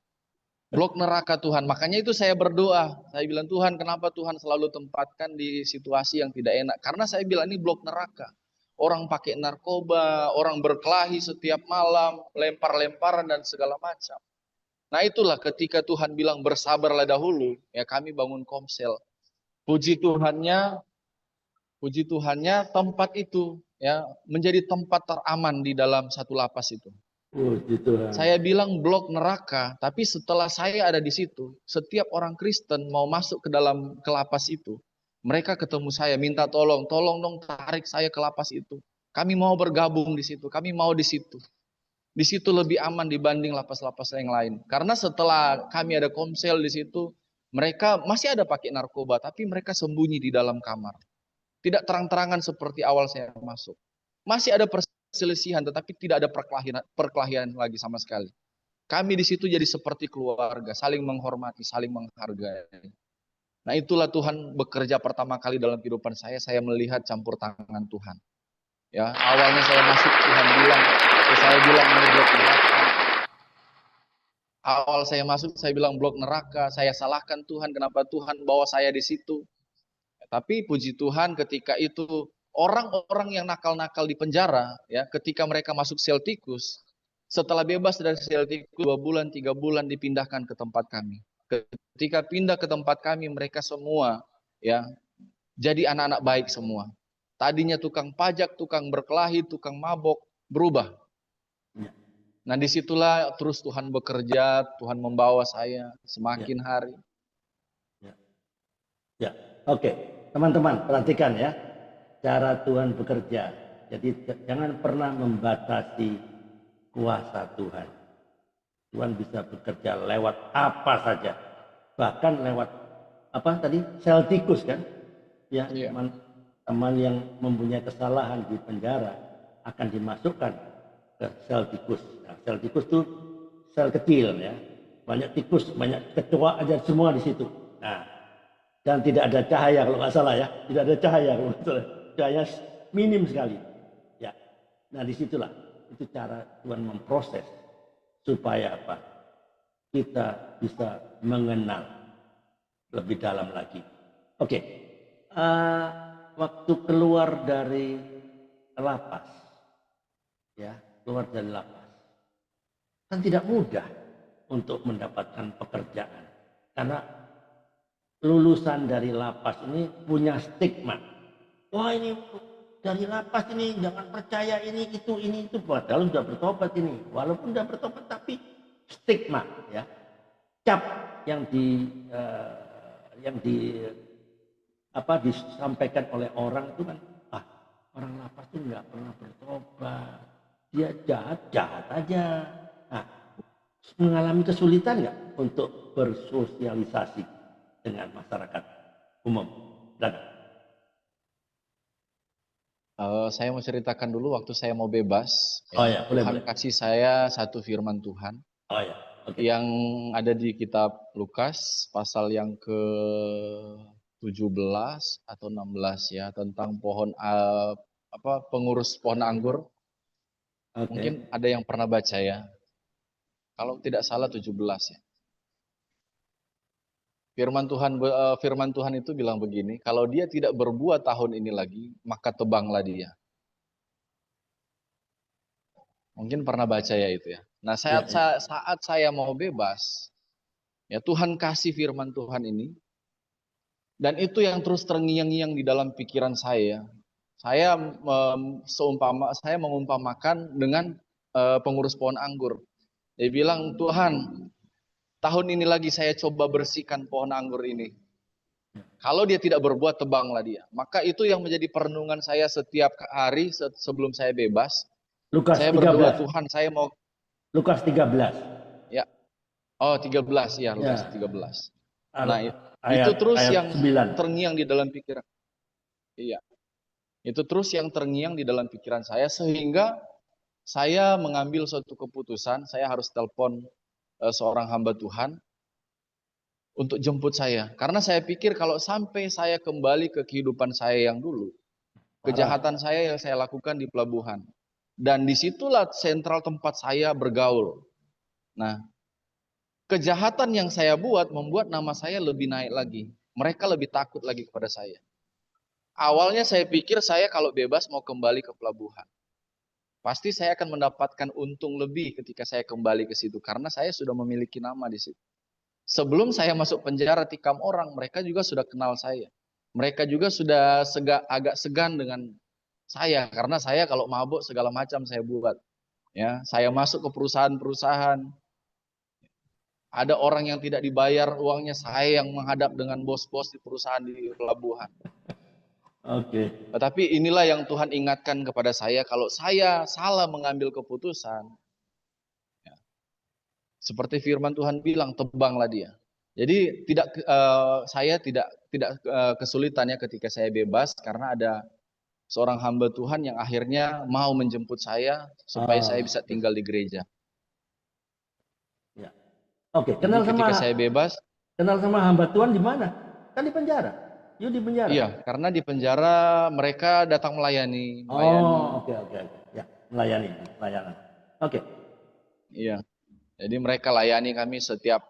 Blok neraka Tuhan. Makanya itu saya berdoa. Saya bilang, Tuhan, kenapa Tuhan selalu tempatkan di situasi yang tidak enak? Karena saya bilang ini blok neraka. Orang pakai narkoba, orang berkelahi setiap malam, lempar-lemparan dan segala macam. Nah, itulah ketika Tuhan bilang bersabarlah dahulu, ya kami bangun Komsel. Puji Tuhannya tempat itu ya menjadi tempat teraman di dalam satu lapas itu. Puji Tuhan. Saya bilang blok neraka, tapi setelah saya ada di situ, setiap orang Kristen mau masuk ke dalam ke lapas itu, mereka ketemu saya minta tolong dong tarik saya ke lapas itu. Kami mau bergabung di situ, kami mau di situ. Di situ lebih aman dibanding lapas-lapas yang lain. Karena setelah kami ada Komsel di situ, mereka masih ada pakai narkoba, tapi mereka sembunyi di dalam kamar. Tidak terang-terangan seperti awal saya masuk. Masih ada perselisihan, tetapi tidak ada perkelahian lagi sama sekali. Kami di situ jadi seperti keluarga, saling menghormati, saling menghargai. Nah, itulah Tuhan bekerja pertama kali dalam kehidupan saya melihat campur tangan Tuhan. Ya, awalnya saya masuk, Tuhan bilang, saya bilang ini blok neraka. Awal saya masuk, saya bilang blok neraka, saya salahkan Tuhan, kenapa Tuhan bawa saya di situ. Tapi puji Tuhan ketika itu orang-orang yang nakal-nakal di penjara, ya, ketika mereka masuk sel tikus, setelah bebas dari sel tikus 2 bulan, 3 bulan dipindahkan ke tempat kami. Ketika pindah ke tempat kami, mereka semua ya jadi anak-anak baik semua. Tadinya tukang pajak, tukang berkelahi, tukang mabok, berubah. Nah, disitulah terus Tuhan bekerja, Tuhan membawa saya semakin hari. Ya, oke. Teman-teman, perhatikan ya, cara Tuhan bekerja. Jadi jangan pernah membatasi kuasa Tuhan. Tuhan bisa bekerja lewat apa saja. Bahkan lewat apa tadi? Sel tikus kan? Ya, teman-teman yang mempunyai kesalahan di penjara akan dimasukkan ke sel tikus. Nah, sel tikus itu sel kecil ya. Banyak tikus, banyak kecoa aja semua di situ. Nah, dan tidak ada cahaya kalau nggak salah ya, tidak ada cahaya kalau nggak salah. Cahaya minim sekali. Ya, nah disitulah itu cara Tuhan memproses supaya apa? Kita bisa mengenal lebih dalam lagi. Oke, waktu keluar dari lapas, ya keluar dari lapas, kan tidak mudah untuk mendapatkan pekerjaan karena lulusan dari lapas ini punya stigma. Wah, ini dari lapas ini jangan percaya ini itu. Padahal sudah bertobat ini. Walaupun sudah bertobat tapi stigma ya. Cap yang disampaikan oleh orang itu kan, orang lapas itu nggak pernah bertobat. Dia jahat aja. Nah, mengalami kesulitan nggak untuk bersosialisasi dengan masyarakat umum? Saya mau ceritakan dulu waktu saya mau bebas. Boleh, Tuhan boleh. kasih saya satu firman Tuhan. Yang ada di kitab Lukas pasal yang ke-17 atau 16 ya, tentang pohon pengurus pohon anggur. Mungkin ada yang pernah baca ya. Kalau tidak salah 17 ya. Firman Tuhan itu bilang begini, kalau dia tidak berbuat tahun ini lagi, maka tebanglah dia. Mungkin pernah baca ya itu ya. Nah, saat saya mau bebas, ya Tuhan kasih firman Tuhan ini, dan itu yang terus terngiang-ngiang di dalam pikiran saya. Saya mengumpamakan dengan pengurus pohon anggur. Dia bilang, Tuhan, tahun ini lagi saya coba bersihkan pohon anggur ini. Kalau dia tidak berbuat, tebanglah dia. Maka itu yang menjadi perenungan saya setiap hari sebelum saya bebas. Lukas saya 13. Berdoa, Tuhan saya mau. Lukas 13. Ya. Oh, 13 ya, Lukas 13. Nah, itu terus yang 9. Terngiang di dalam pikiran. Iya. Itu terus yang terngiang di dalam pikiran saya sehingga saya mengambil suatu keputusan, saya harus telepon seorang hamba Tuhan untuk jemput saya. Karena saya pikir kalau sampai saya kembali ke kehidupan saya yang dulu, kejahatan saya yang saya lakukan di pelabuhan, Dan disitulah sentral tempat saya bergaul. Nah, kejahatan yang saya buat membuat nama saya lebih naik lagi. Mereka lebih takut lagi kepada saya. Awalnya saya pikir saya kalau bebas mau kembali ke pelabuhan. Pasti saya akan mendapatkan untung lebih ketika saya kembali ke situ. Karena saya sudah memiliki nama di situ. Sebelum saya masuk penjara tikam orang, mereka juga sudah kenal saya. Mereka juga sudah agak segan dengan saya. Karena saya kalau mabuk segala macam saya buat. Ya, saya masuk ke perusahaan-perusahaan. Ada orang yang tidak dibayar uangnya, saya yang menghadap dengan bos-bos di perusahaan di pelabuhan. Oke. Tetapi inilah yang Tuhan ingatkan kepada saya, kalau saya salah mengambil keputusan, ya, seperti firman Tuhan bilang, tebanglah dia. Jadi saya tidak kesulitannya ketika saya bebas, karena ada seorang hamba Tuhan yang akhirnya mau menjemput saya supaya saya bisa tinggal di gereja. Ya. Oke, Jadi ketika saya bebas, kenal sama hamba Tuhan di mana? Kan di penjara. Yuk di penjara. Iya, karena di penjara mereka datang melayani. Oke. Ya, pelayanan. Oke. Iya. Jadi mereka layani kami setiap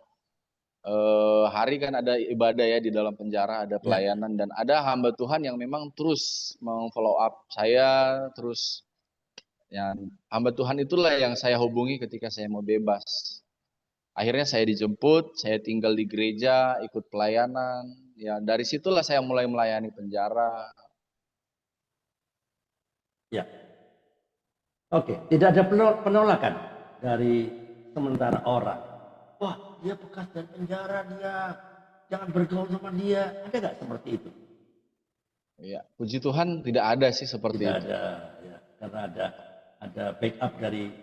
hari, kan ada ibadah ya di dalam penjara, ada pelayanan, dan ada hamba Tuhan yang memang terus follow up saya terus. Ya, hamba Tuhan itulah yang saya hubungi ketika saya mau bebas. Akhirnya saya dijemput, saya tinggal di gereja, ikut pelayanan. Ya, dari situlah saya mulai melayani penjara. Ya. Oke, tidak ada penolakan dari sementara orang. Wah, dia bekas dari penjara, dia jangan bergaul sama dia. Ada nggak seperti itu? Ya, puji Tuhan tidak ada sih seperti itu. Tidak ada, ya, karena ada backup dari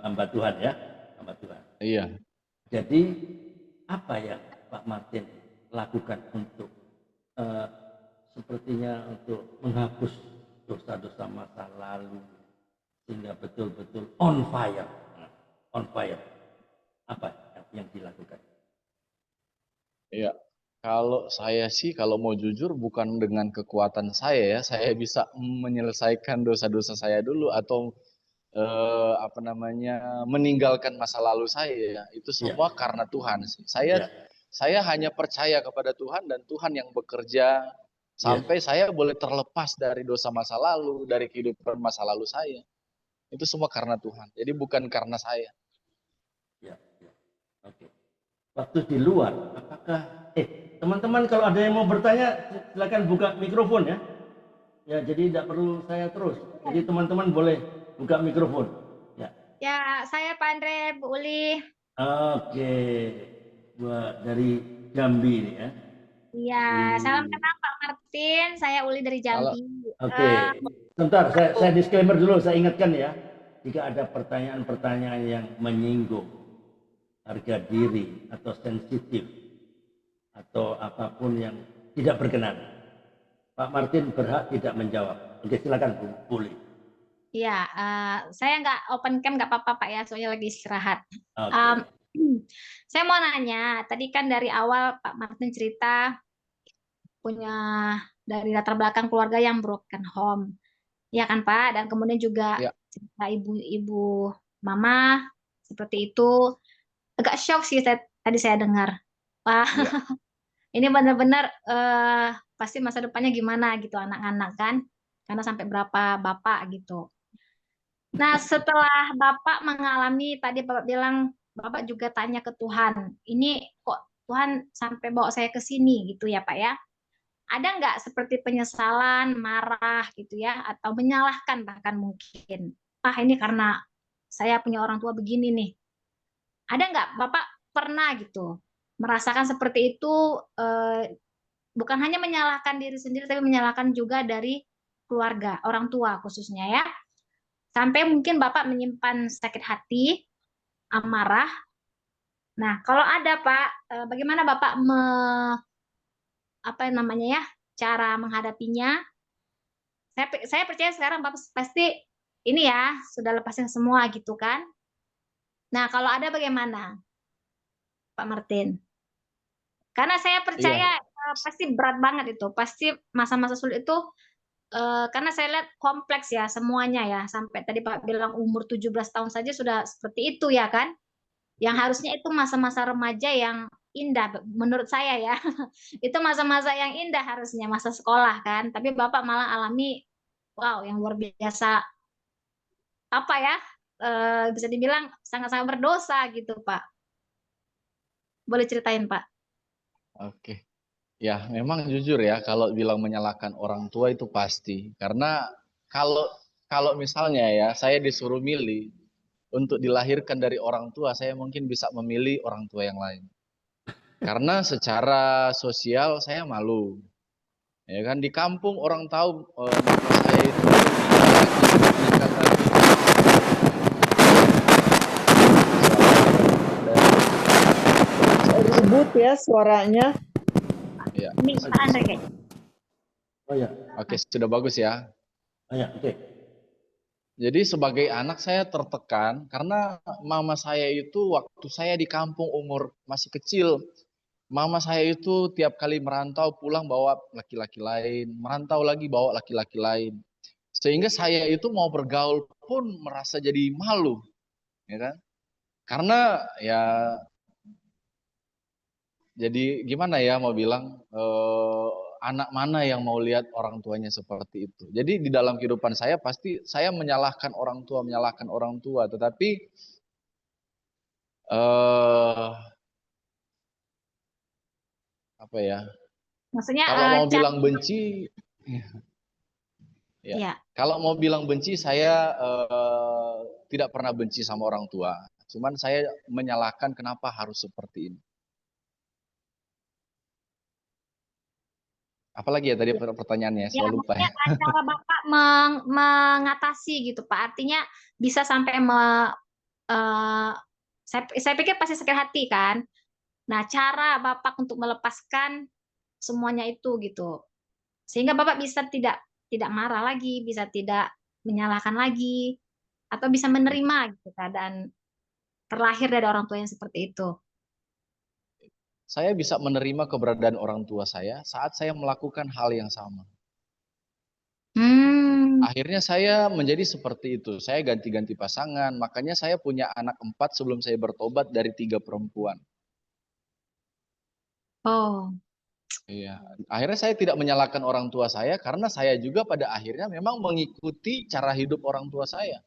hamba Tuhan ya, hamba Tuhan. Iya. Jadi apa yang Pak Martin lakukan untuk sepertinya untuk menghapus dosa-dosa masa lalu sehingga betul-betul on fire? Apa yang dilakukan? Iya, kalau saya sih kalau mau jujur bukan dengan kekuatan saya ya, saya bisa menyelesaikan dosa-dosa saya dulu atau meninggalkan masa lalu saya ya. Itu semua karena Tuhan sih. Saya hanya percaya kepada Tuhan, dan Tuhan yang bekerja sampai saya boleh terlepas dari dosa masa lalu, dari kehidupan masa lalu saya. Itu semua karena Tuhan. Jadi bukan karena saya. Ya. Oke. Waktu di luar, apakah teman-teman kalau ada yang mau bertanya silakan buka mikrofon ya. Ya, jadi tidak perlu saya terus. Jadi teman-teman boleh buka mikrofon. Ya, saya Pak Andre, Bu Uli. Oke. Buat dari Jambi ini ya. Iya, salam kenal Pak Martin. Saya Uli dari Jambi. Oke. Sebentar, saya disclaimer dulu, saya ingatkan ya. Jika ada pertanyaan-pertanyaan yang menyinggung harga diri atau sensitif atau apapun yang tidak berkenan, Pak Martin berhak tidak menjawab. Oke, silakan Bu Uli. Iya, saya nggak open cam, nggak apa-apa Pak ya, soalnya lagi istirahat. Saya mau nanya, tadi kan dari awal Pak Martin cerita punya dari latar belakang keluarga yang broken home, ya kan Pak? Dan kemudian juga cerita ibu-ibu mama seperti itu, agak shock sih tadi saya dengar, Pak. Ini benar-benar pasti masa depannya gimana gitu anak-anak kan, karena sampai berapa bapak gitu. Nah, setelah Bapak mengalami, tadi Bapak bilang, Bapak juga tanya ke Tuhan, ini kok Tuhan sampai bawa saya ke sini gitu ya Pak ya. Ada nggak seperti penyesalan, marah gitu ya, atau menyalahkan bahkan mungkin. Ini karena saya punya orang tua begini nih. Ada nggak Bapak pernah gitu merasakan seperti itu, bukan hanya menyalahkan diri sendiri, tapi menyalahkan juga dari keluarga, orang tua khususnya ya. Sampai mungkin Bapak menyimpan sakit hati, amarah. Nah, kalau ada Pak, bagaimana Bapak cara menghadapinya? Saya percaya sekarang Bapak pasti ini ya, sudah lepasin semua gitu kan. Nah, kalau ada bagaimana Pak Martin? Karena saya percaya pasti berat banget itu. Pasti masa-masa sulit itu karena saya lihat kompleks ya semuanya ya, sampai tadi Pak bilang umur 17 tahun saja sudah seperti itu ya kan? Yang harusnya itu masa-masa remaja yang indah menurut saya ya. Itu masa-masa yang indah harusnya masa sekolah kan, tapi Bapak malah alami wow yang luar biasa apa ya? Bisa dibilang sangat-sangat berdosa gitu, Pak. Boleh ceritain, Pak? Oke. Ya, memang jujur ya kalau bilang menyalahkan orang tua itu pasti. Karena kalau kalau misalnya ya saya disuruh milih untuk dilahirkan dari orang tua, saya mungkin bisa memilih orang tua yang lain. Karena secara sosial saya malu. Ya kan di kampung orang tahu mama saya itu menikah lagi. Ribut ya suaranya. Ya. Ini Pak Andre kayak. Oh ya, Oke, sudah bagus ya. oh ya, oke. Jadi sebagai anak saya tertekan karena mama saya itu waktu saya di kampung umur masih kecil, mama saya itu tiap kali merantau pulang bawa laki-laki lain, merantau lagi bawa laki-laki lain. Sehingga saya itu mau bergaul pun merasa jadi malu, ya kan? Karena ya jadi gimana ya mau bilang anak mana yang mau lihat orang tuanya seperti itu. Jadi di dalam kehidupan saya pasti saya menyalahkan orang tua, tetapi apa ya? Maksudnya Kalau mau bilang benci, ya. ya. Kalau mau bilang benci, saya tidak pernah benci sama orang tua. Cuman saya menyalahkan kenapa harus seperti ini. Apalagi ya tadi pertanyaannya, Ya, saya lupa ya. maksudnya cara Bapak mengatasi gitu, Pak. Artinya bisa sampai saya pikir pasti sakit hati kan. Nah, cara Bapak untuk melepaskan semuanya itu gitu. Sehingga Bapak bisa tidak marah lagi, bisa tidak menyalahkan lagi, atau bisa menerima gitu keadaan terlahir dari orang tua yang seperti itu. Saya bisa menerima keberadaan orang tua saya saat saya melakukan hal yang sama. Akhirnya saya menjadi seperti itu. Saya ganti-ganti pasangan. Makanya saya punya anak 4 sebelum saya bertobat dari 3 perempuan. Oh, Iya. Akhirnya saya tidak menyalahkan orang tua saya karena saya juga pada akhirnya memang mengikuti cara hidup orang tua saya.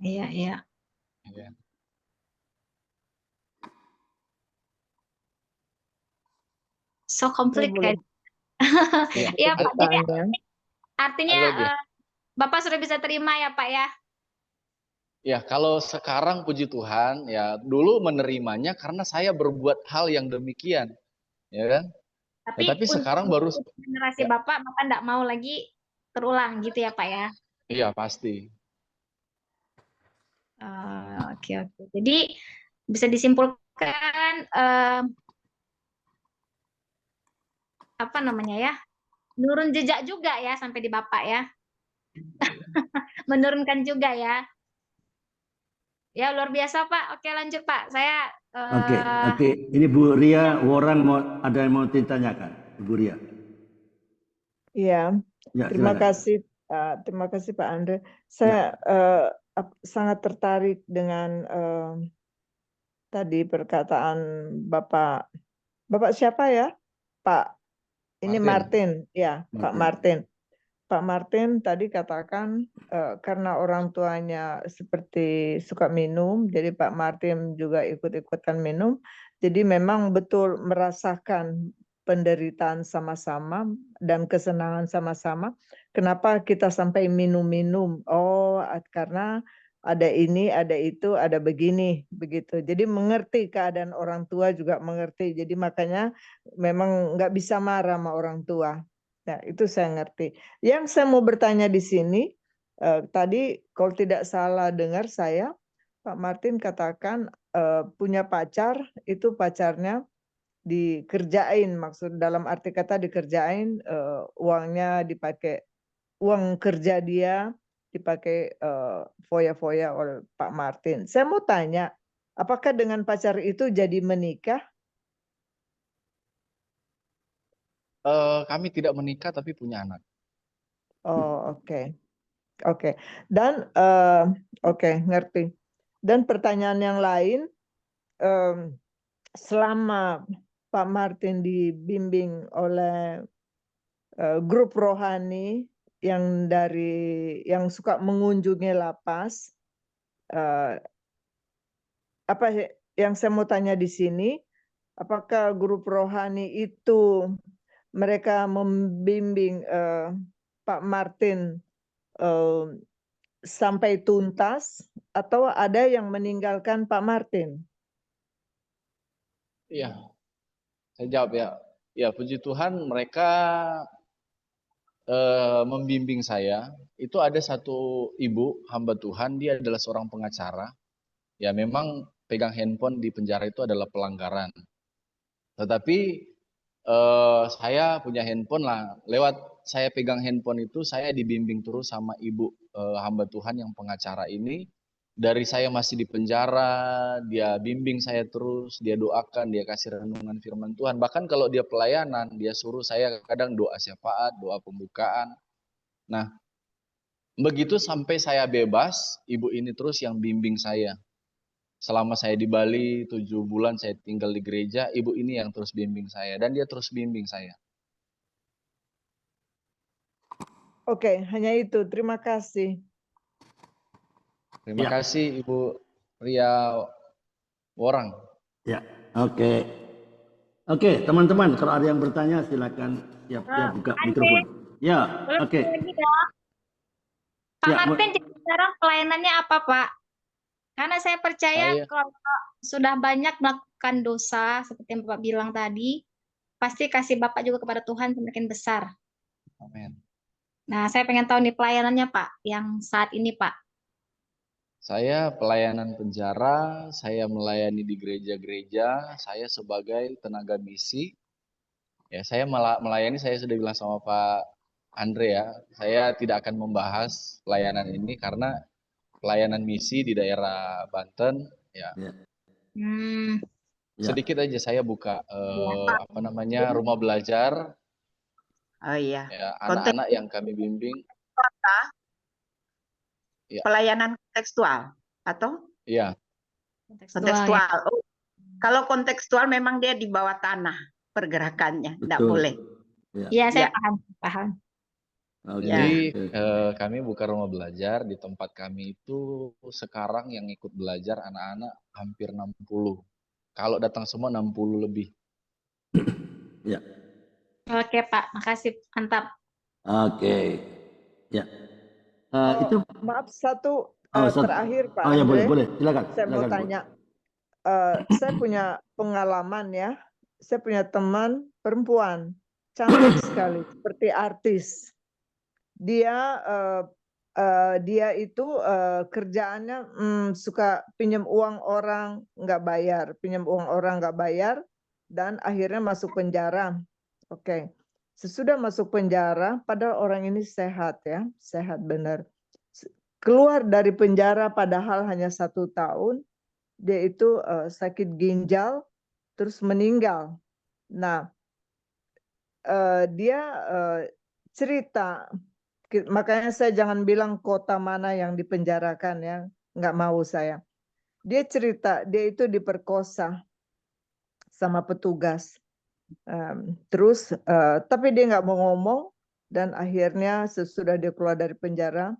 iya, iya. Iya. So complicated. Iya. Iya, Pak. Jadi artinya Ada lagi? Bapak sudah bisa terima ya, Pak ya? Ya, kalau sekarang puji Tuhan, ya dulu menerimanya karena saya berbuat hal yang demikian, ya kan? Tapi sekarang untuk baru generasi ya, Bapak enggak mau lagi terulang gitu ya, Pak ya? iya pasti. Oke, oke. Jadi bisa disimpulkan apa namanya ya? Nurun jejak juga ya sampai di Bapak ya. Menurunkan juga ya. Ya, luar biasa, Pak. Oke, lanjut, Pak. Saya Oke. Ini Bu Ria Worang ada yang mau ditanyakan, Bu Ria. Iya, Ya, terima silakan. terima kasih Pak Andre. Saya sangat tertarik dengan tadi perkataan Bapak. Bapak siapa ya? Pak. Ini Martin, ya, Pak Martin. Pak Martin tadi katakan karena orang tuanya seperti suka minum, jadi Pak Martin juga ikut-ikutan minum. Jadi memang betul merasakan penderitaan sama-sama dan kesenangan sama-sama. Kenapa kita sampai minum-minum? Oh, karena ada ini, ada itu, ada begini, begitu. Jadi mengerti keadaan orang tua juga mengerti. Jadi makanya memang nggak bisa marah sama orang tua. Nah, itu saya ngerti. Yang saya mau bertanya di sini, tadi kalau tidak salah dengar saya, Pak Martin katakan punya pacar, itu pacarnya dikerjain, maksud dalam arti kata dikerjain, uangnya dipakai, uang kerja dia dipakai foya-foya oleh Pak Martin. Saya mau tanya, apakah dengan pacar itu jadi menikah? Kami tidak menikah tapi punya anak. Oh, oke. Oke. Dan oke, ngerti. Dan pertanyaan yang lain, selama Pak Martin dibimbing oleh grup rohani yang suka mengunjungi lapas, apa yang saya mau tanya di sini, apakah grup rohani itu mereka membimbing Pak Martin sampai tuntas atau ada yang meninggalkan Pak Martin? Iya, saya jawab ya. Ya, puji Tuhan mereka membimbing saya. Itu ada satu ibu hamba Tuhan, dia adalah seorang pengacara. Ya memang pegang handphone di penjara itu adalah pelanggaran. Tetapi saya punya handphone lah. Lewat saya pegang handphone itu saya dibimbing terus sama ibu hamba Tuhan yang pengacara ini. Dari saya masih di penjara, dia bimbing saya terus, dia doakan, dia kasih renungan firman Tuhan. Bahkan kalau dia pelayanan, dia suruh saya kadang doa syafaat, doa pembukaan. Nah, begitu sampai saya bebas, ibu ini terus yang bimbing saya. Selama saya di Bali 7 bulan saya tinggal di gereja, ibu ini yang terus bimbing saya dan dia terus bimbing saya. Oke, hanya itu. Terima kasih. Terima Ya. kasih Ibu Ria Worang. Ya, oke. Oke, teman-teman, kalau ada yang bertanya silakan siap-siap buka mikrofon. Ya, oke. Lagi dong. Pak Ya, Martin, jadi sekarang pelayanannya apa, Pak? Karena saya percaya kalau sudah banyak melakukan dosa, seperti yang Bapak bilang tadi, pasti kasih Bapak juga kepada Tuhan semakin besar. Amin. Nah, saya pengen tahu nih pelayanannya, Pak, yang saat ini, Pak. Saya pelayanan penjara, saya melayani di gereja-gereja, saya sebagai tenaga misi. Ya, saya melayani, saya sudah bilang sama Pak Andre ya, saya tidak akan membahas pelayanan ini karena pelayanan misi di daerah Banten, ya. Sedikit aja saya buka apa namanya rumah belajar. Oh iya. Ya, anak-anak yang kami bimbing. Ya. Pelayanan kontekstual atau? Iya. Kontekstual. Ya. Oh, kalau kontekstual memang dia di bawah tanah pergerakannya, tidak boleh. Iya, saya paham. Jadi kami buka rumah belajar di tempat kami itu sekarang yang ikut belajar anak-anak hampir 60. Kalau datang semua 60 lebih. Ya. Oke Pak, makasih, mantap. Oke, ya. Itu maaf satu terakhir Pak Oh ya, Andre. boleh, silakan. Saya mau tanya, saya punya pengalaman ya. Saya punya teman perempuan cantik sekali, seperti artis. Dia itu kerjaannya suka pinjam uang orang nggak bayar, dan akhirnya masuk penjara. Oke. Sesudah masuk penjara, padahal orang ini sehat ya, sehat benar. Keluar dari penjara padahal hanya 1 tahun, dia itu sakit ginjal, terus meninggal. Nah, dia cerita, makanya saya jangan bilang kota mana yang dipenjarakan ya, nggak mau saya. Dia cerita, dia itu diperkosa sama petugas. Terus tapi dia nggak mau ngomong, dan akhirnya sesudah dia keluar dari penjara,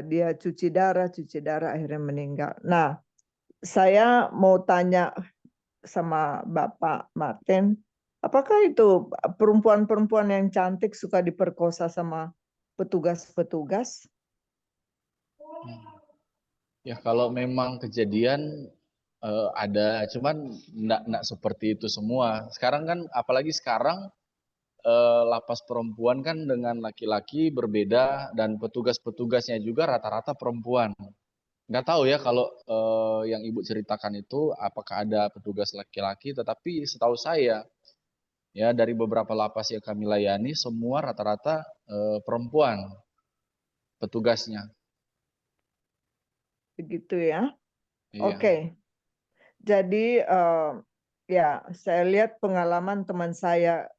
dia cuci darah akhirnya meninggal. Nah, saya mau tanya sama Bapak Martin, apakah itu perempuan-perempuan yang cantik suka diperkosa sama petugas-petugas? Ya kalau memang kejadian ada, cuman enggak seperti itu semua. Sekarang kan, apalagi sekarang lapas perempuan kan dengan laki-laki berbeda, dan petugas-petugasnya juga rata-rata perempuan. Nggak tahu ya kalau yang Ibu ceritakan itu apakah ada petugas laki-laki, tetapi setahu saya ya dari beberapa lapas yang kami layani semua rata-rata perempuan petugasnya. Begitu ya. Iya. Oke. Jadi ya saya lihat pengalaman teman saya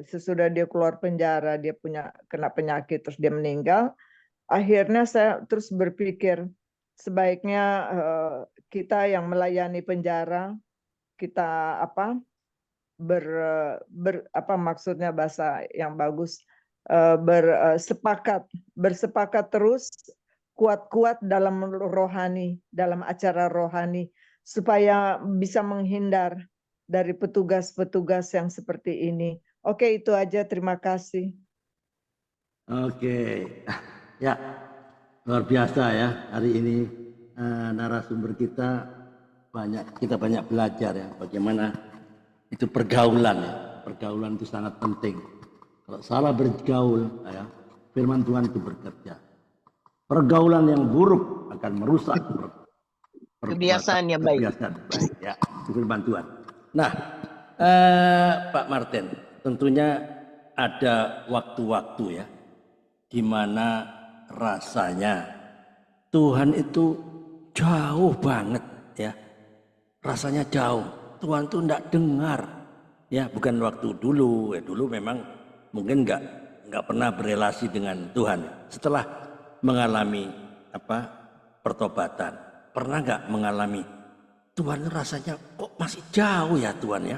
sesudah dia keluar penjara dia kena penyakit terus dia meninggal. Akhirnya saya terus berpikir sebaiknya kita yang melayani penjara kita maksudnya bahasa yang bagus, bersepakat terus kuat-kuat dalam rohani, dalam acara rohani supaya bisa menghindar dari petugas-petugas yang seperti ini. Oke, itu aja. Terima kasih. Oke, ya luar biasa ya hari ini narasumber kita banyak belajar ya bagaimana itu pergaulan ya. Pergaulan itu sangat penting. Kalau salah bergaul ya, firman Tuhan itu bekerja. Pergaulan yang buruk akan merusak kebiasaan yang baik. Kebiasaan baik ya, itu firman Tuhan. Nah, Pak Martin, tentunya ada waktu-waktu ya di mana rasanya Tuhan itu jauh banget ya. Rasanya jauh. Tuhan tuh enggak dengar. Ya, bukan waktu dulu. Dulu memang mungkin enggak pernah berelasi dengan Tuhan. Setelah mengalami pertobatan, pernah enggak mengalami Tuhan rasanya kok masih jauh ya Tuhan ya.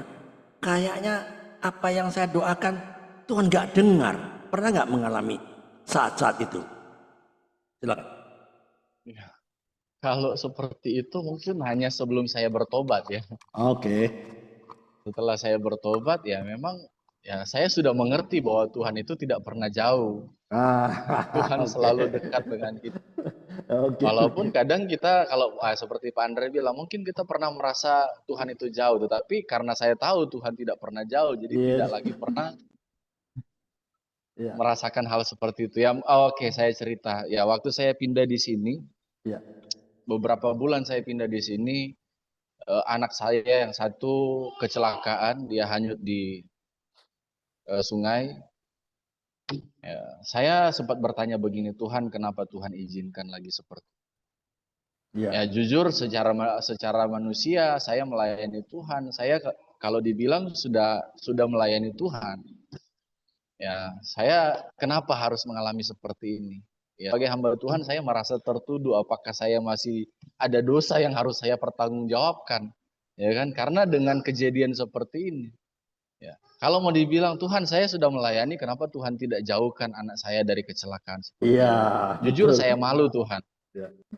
Kayaknya apa yang saya doakan Tuhan enggak dengar. Pernah enggak mengalami saat-saat itu? Silakan. Ya. Kalau seperti itu mungkin hanya sebelum saya bertobat ya. Oke. Setelah saya bertobat ya memang ya saya sudah mengerti bahwa Tuhan itu tidak pernah jauh. Tuhan selalu dekat dengan kita. Walaupun kadang kita kalau seperti Pak Andre bilang mungkin kita pernah merasa Tuhan itu jauh, tetapi karena saya tahu Tuhan tidak pernah jauh, jadi tidak lagi pernah merasakan hal seperti itu. Ya, oke, saya cerita. Ya, waktu saya pindah di sini, beberapa bulan saya pindah di sini, anak saya yang satu kecelakaan, dia hanyut di sungai. Ya, saya sempat bertanya begini, Tuhan kenapa Tuhan izinkan lagi seperti itu? Ya jujur secara manusia saya melayani Tuhan, saya kalau dibilang sudah melayani Tuhan. Ya, saya kenapa harus mengalami seperti ini? Ya, sebagai hamba Tuhan saya merasa tertuduh apakah saya masih ada dosa yang harus saya pertanggungjawabkan. Ya kan? Karena dengan kejadian seperti ini. Ya. Kalau mau dibilang Tuhan saya sudah melayani, kenapa Tuhan tidak jauhkan anak saya dari kecelakaan? Iya. Jujur saya malu Tuhan.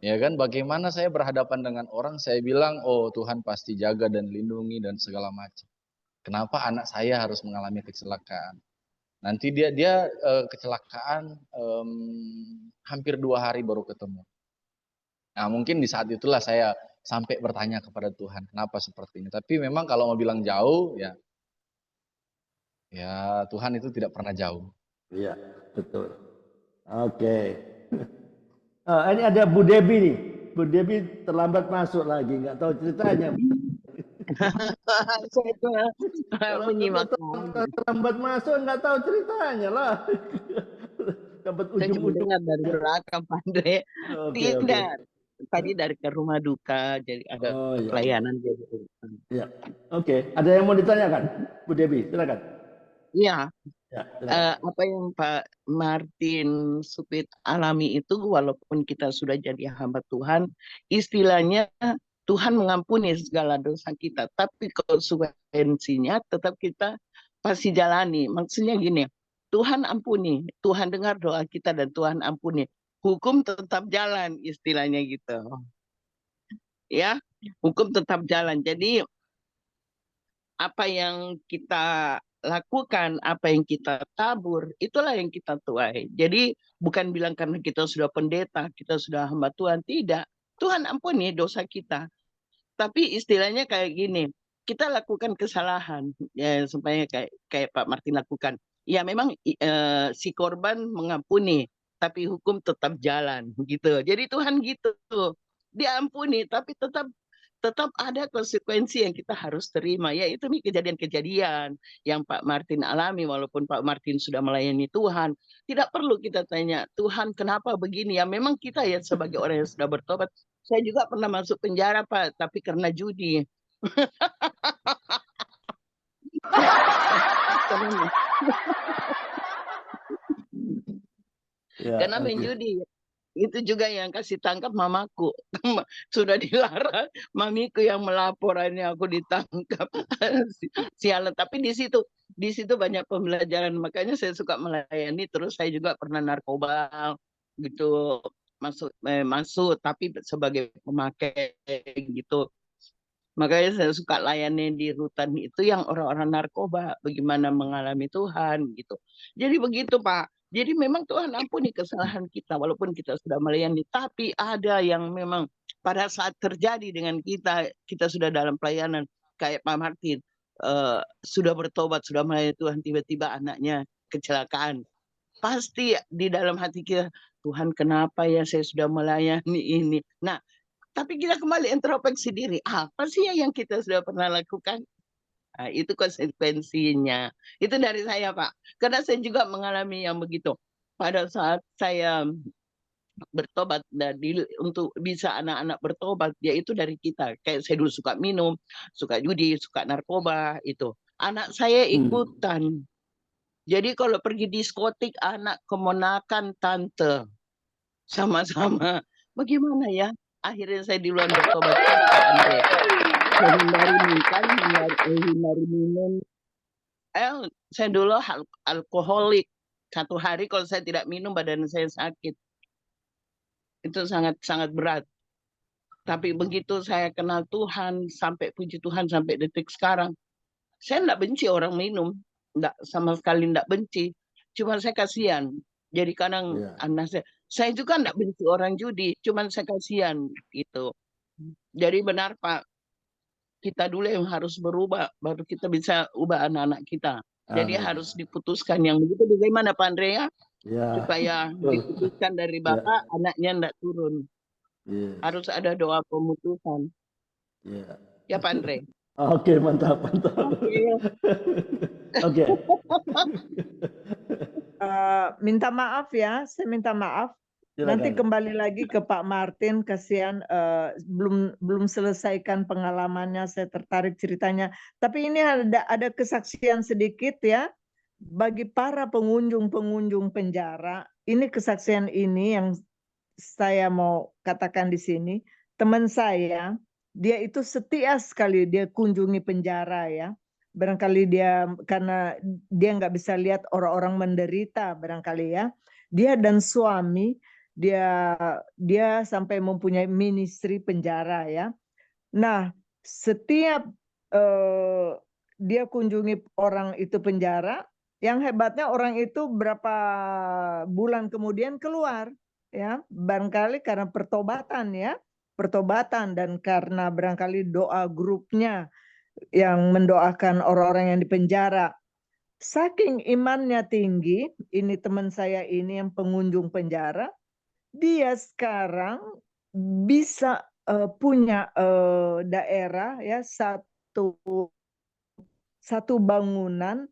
Ya kan, bagaimana saya berhadapan dengan orang, saya bilang, oh Tuhan pasti jaga dan lindungi dan segala macam. Kenapa anak saya harus mengalami kecelakaan? Nanti dia kecelakaan hampir 2 hari baru ketemu. Nah mungkin di saat itulah saya sampai bertanya kepada Tuhan, kenapa seperti ini? Tapi memang kalau mau bilang jauh, ya Tuhan itu tidak pernah jauh. Iya, betul. Oke. Ini ada Bu Debi nih. Bu Debi terlambat masuk lagi, nggak tahu ceritanya. Saya itu menyimak. Terlambat masuk, nggak tahu ceritanya lah. Dapat ujung-ujung dari belakang, Pak Andre. Tidak. Tadi dari ke rumah duka, jadi ada pelayanan. Iya. Oke. Ada yang mau ditanyakan, Bu Debi? Silakan. Iya. Apa yang Pak Martin Supit alami itu, walaupun kita sudah jadi hamba Tuhan, istilahnya Tuhan mengampuni segala dosa kita, tapi konsekuensinya tetap kita pasti jalani. Maksudnya gini, Tuhan ampuni, Tuhan dengar doa kita dan Tuhan ampuni. Hukum tetap jalan, istilahnya gitu. Ya, hukum tetap jalan. Jadi apa yang kita lakukan, apa yang kita tabur, itulah yang kita tuai. Jadi bukan bilang karena kita sudah pendeta, kita sudah hamba Tuhan, tidak. Tuhan ampuni dosa kita. Tapi istilahnya kayak gini, kita lakukan kesalahan, ya supaya kayak Pak Martin lakukan. Ya memang si korban mengampuni, tapi hukum tetap jalan, gitu. Jadi Tuhan gitu, dia ampuni, tapi tetap ada konsekuensi yang kita harus terima. Yaitu nih kejadian-kejadian yang Pak Martin alami, walaupun Pak Martin sudah melayani Tuhan. Tidak perlu kita tanya, Tuhan kenapa begini? Ya memang kita ya sebagai orang yang sudah bertobat. Saya juga pernah masuk penjara Pak, tapi karena judi. Karena main judi. Itu juga yang kasih tangkap mamaku. Sudah dilarang, mamiku yang melaporannya aku ditangkap. Sialan. Tapi di situ banyak pembelajaran. Makanya saya suka melayani. Terus saya juga pernah narkoba gitu, masuk tapi sebagai pemakai gitu. Makanya saya suka layani di rutan itu yang orang-orang narkoba, bagaimana mengalami Tuhan gitu. Jadi begitu Pak. Jadi memang Tuhan ampuni kesalahan kita walaupun kita sudah melayani. Tapi ada yang memang pada saat terjadi dengan kita, kita sudah dalam pelayanan. Kayak Pak Martin, sudah bertobat, sudah melayani Tuhan, tiba-tiba anaknya kecelakaan. Pasti di dalam hati kita, Tuhan kenapa ya saya sudah melayani ini. Nah, tapi kita kembali introspeksi diri. Apa sih yang kita sudah pernah lakukan? Nah, itu konsekuensinya. Itu dari saya, Pak. Karena saya juga mengalami yang begitu. Pada saat saya bertobat, untuk bisa anak-anak bertobat, yaitu dari kita. Kayak saya dulu suka minum, suka judi, suka narkoba, itu. Anak saya ikutan. Jadi kalau pergi diskotik, anak kemonakan tante. Sama-sama. Bagaimana ya? Akhirnya saya di luar bertobat. Hindari minum. Saya dulu alkoholik. Satu hari kalau saya tidak minum, badan saya sakit. Itu sangat-sangat berat. Tapi begitu saya kenal Tuhan, sampai puji Tuhan, sampai detik sekarang, saya tidak benci orang minum. Sama sekali tidak benci. Cuma saya kasihan. Jadi kadang anak saya juga tidak benci orang judi, cuma saya kasihan gitu. Jadi benar Pak, kita dulu yang harus berubah, baru kita bisa ubah anak-anak kita. Jadi harus diputuskan yang begitu. Bagaimana Pak Andrea? Supaya diputuskan dari Bapak, anaknya tidak turun. Harus ada doa pemutusan. Ya Pak Andre. Oke, mantap. Oke. Minta maaf ya, saya minta maaf. Silakan. Nanti kembali lagi ke Pak Martin, kasihan belum selesaikan pengalamannya, saya tertarik ceritanya. Tapi ini ada kesaksian sedikit ya, bagi para pengunjung penjara. Ini kesaksian ini yang saya mau katakan di sini. Teman saya, dia itu setia sekali dia kunjungi penjara ya. Barangkali dia karena dia nggak bisa lihat orang-orang menderita barangkali ya. Dia dan suami dia sampai mempunyai ministry penjara ya. Nah, setiap dia kunjungi orang itu penjara, yang hebatnya orang itu berapa bulan kemudian keluar ya. Barangkali karena pertobatan ya. Pertobatan dan karena barangkali doa grupnya yang mendoakan orang-orang yang di penjara. Saking imannya tinggi, ini teman saya ini yang pengunjung penjara, dia sekarang bisa punya daerah ya satu bangunan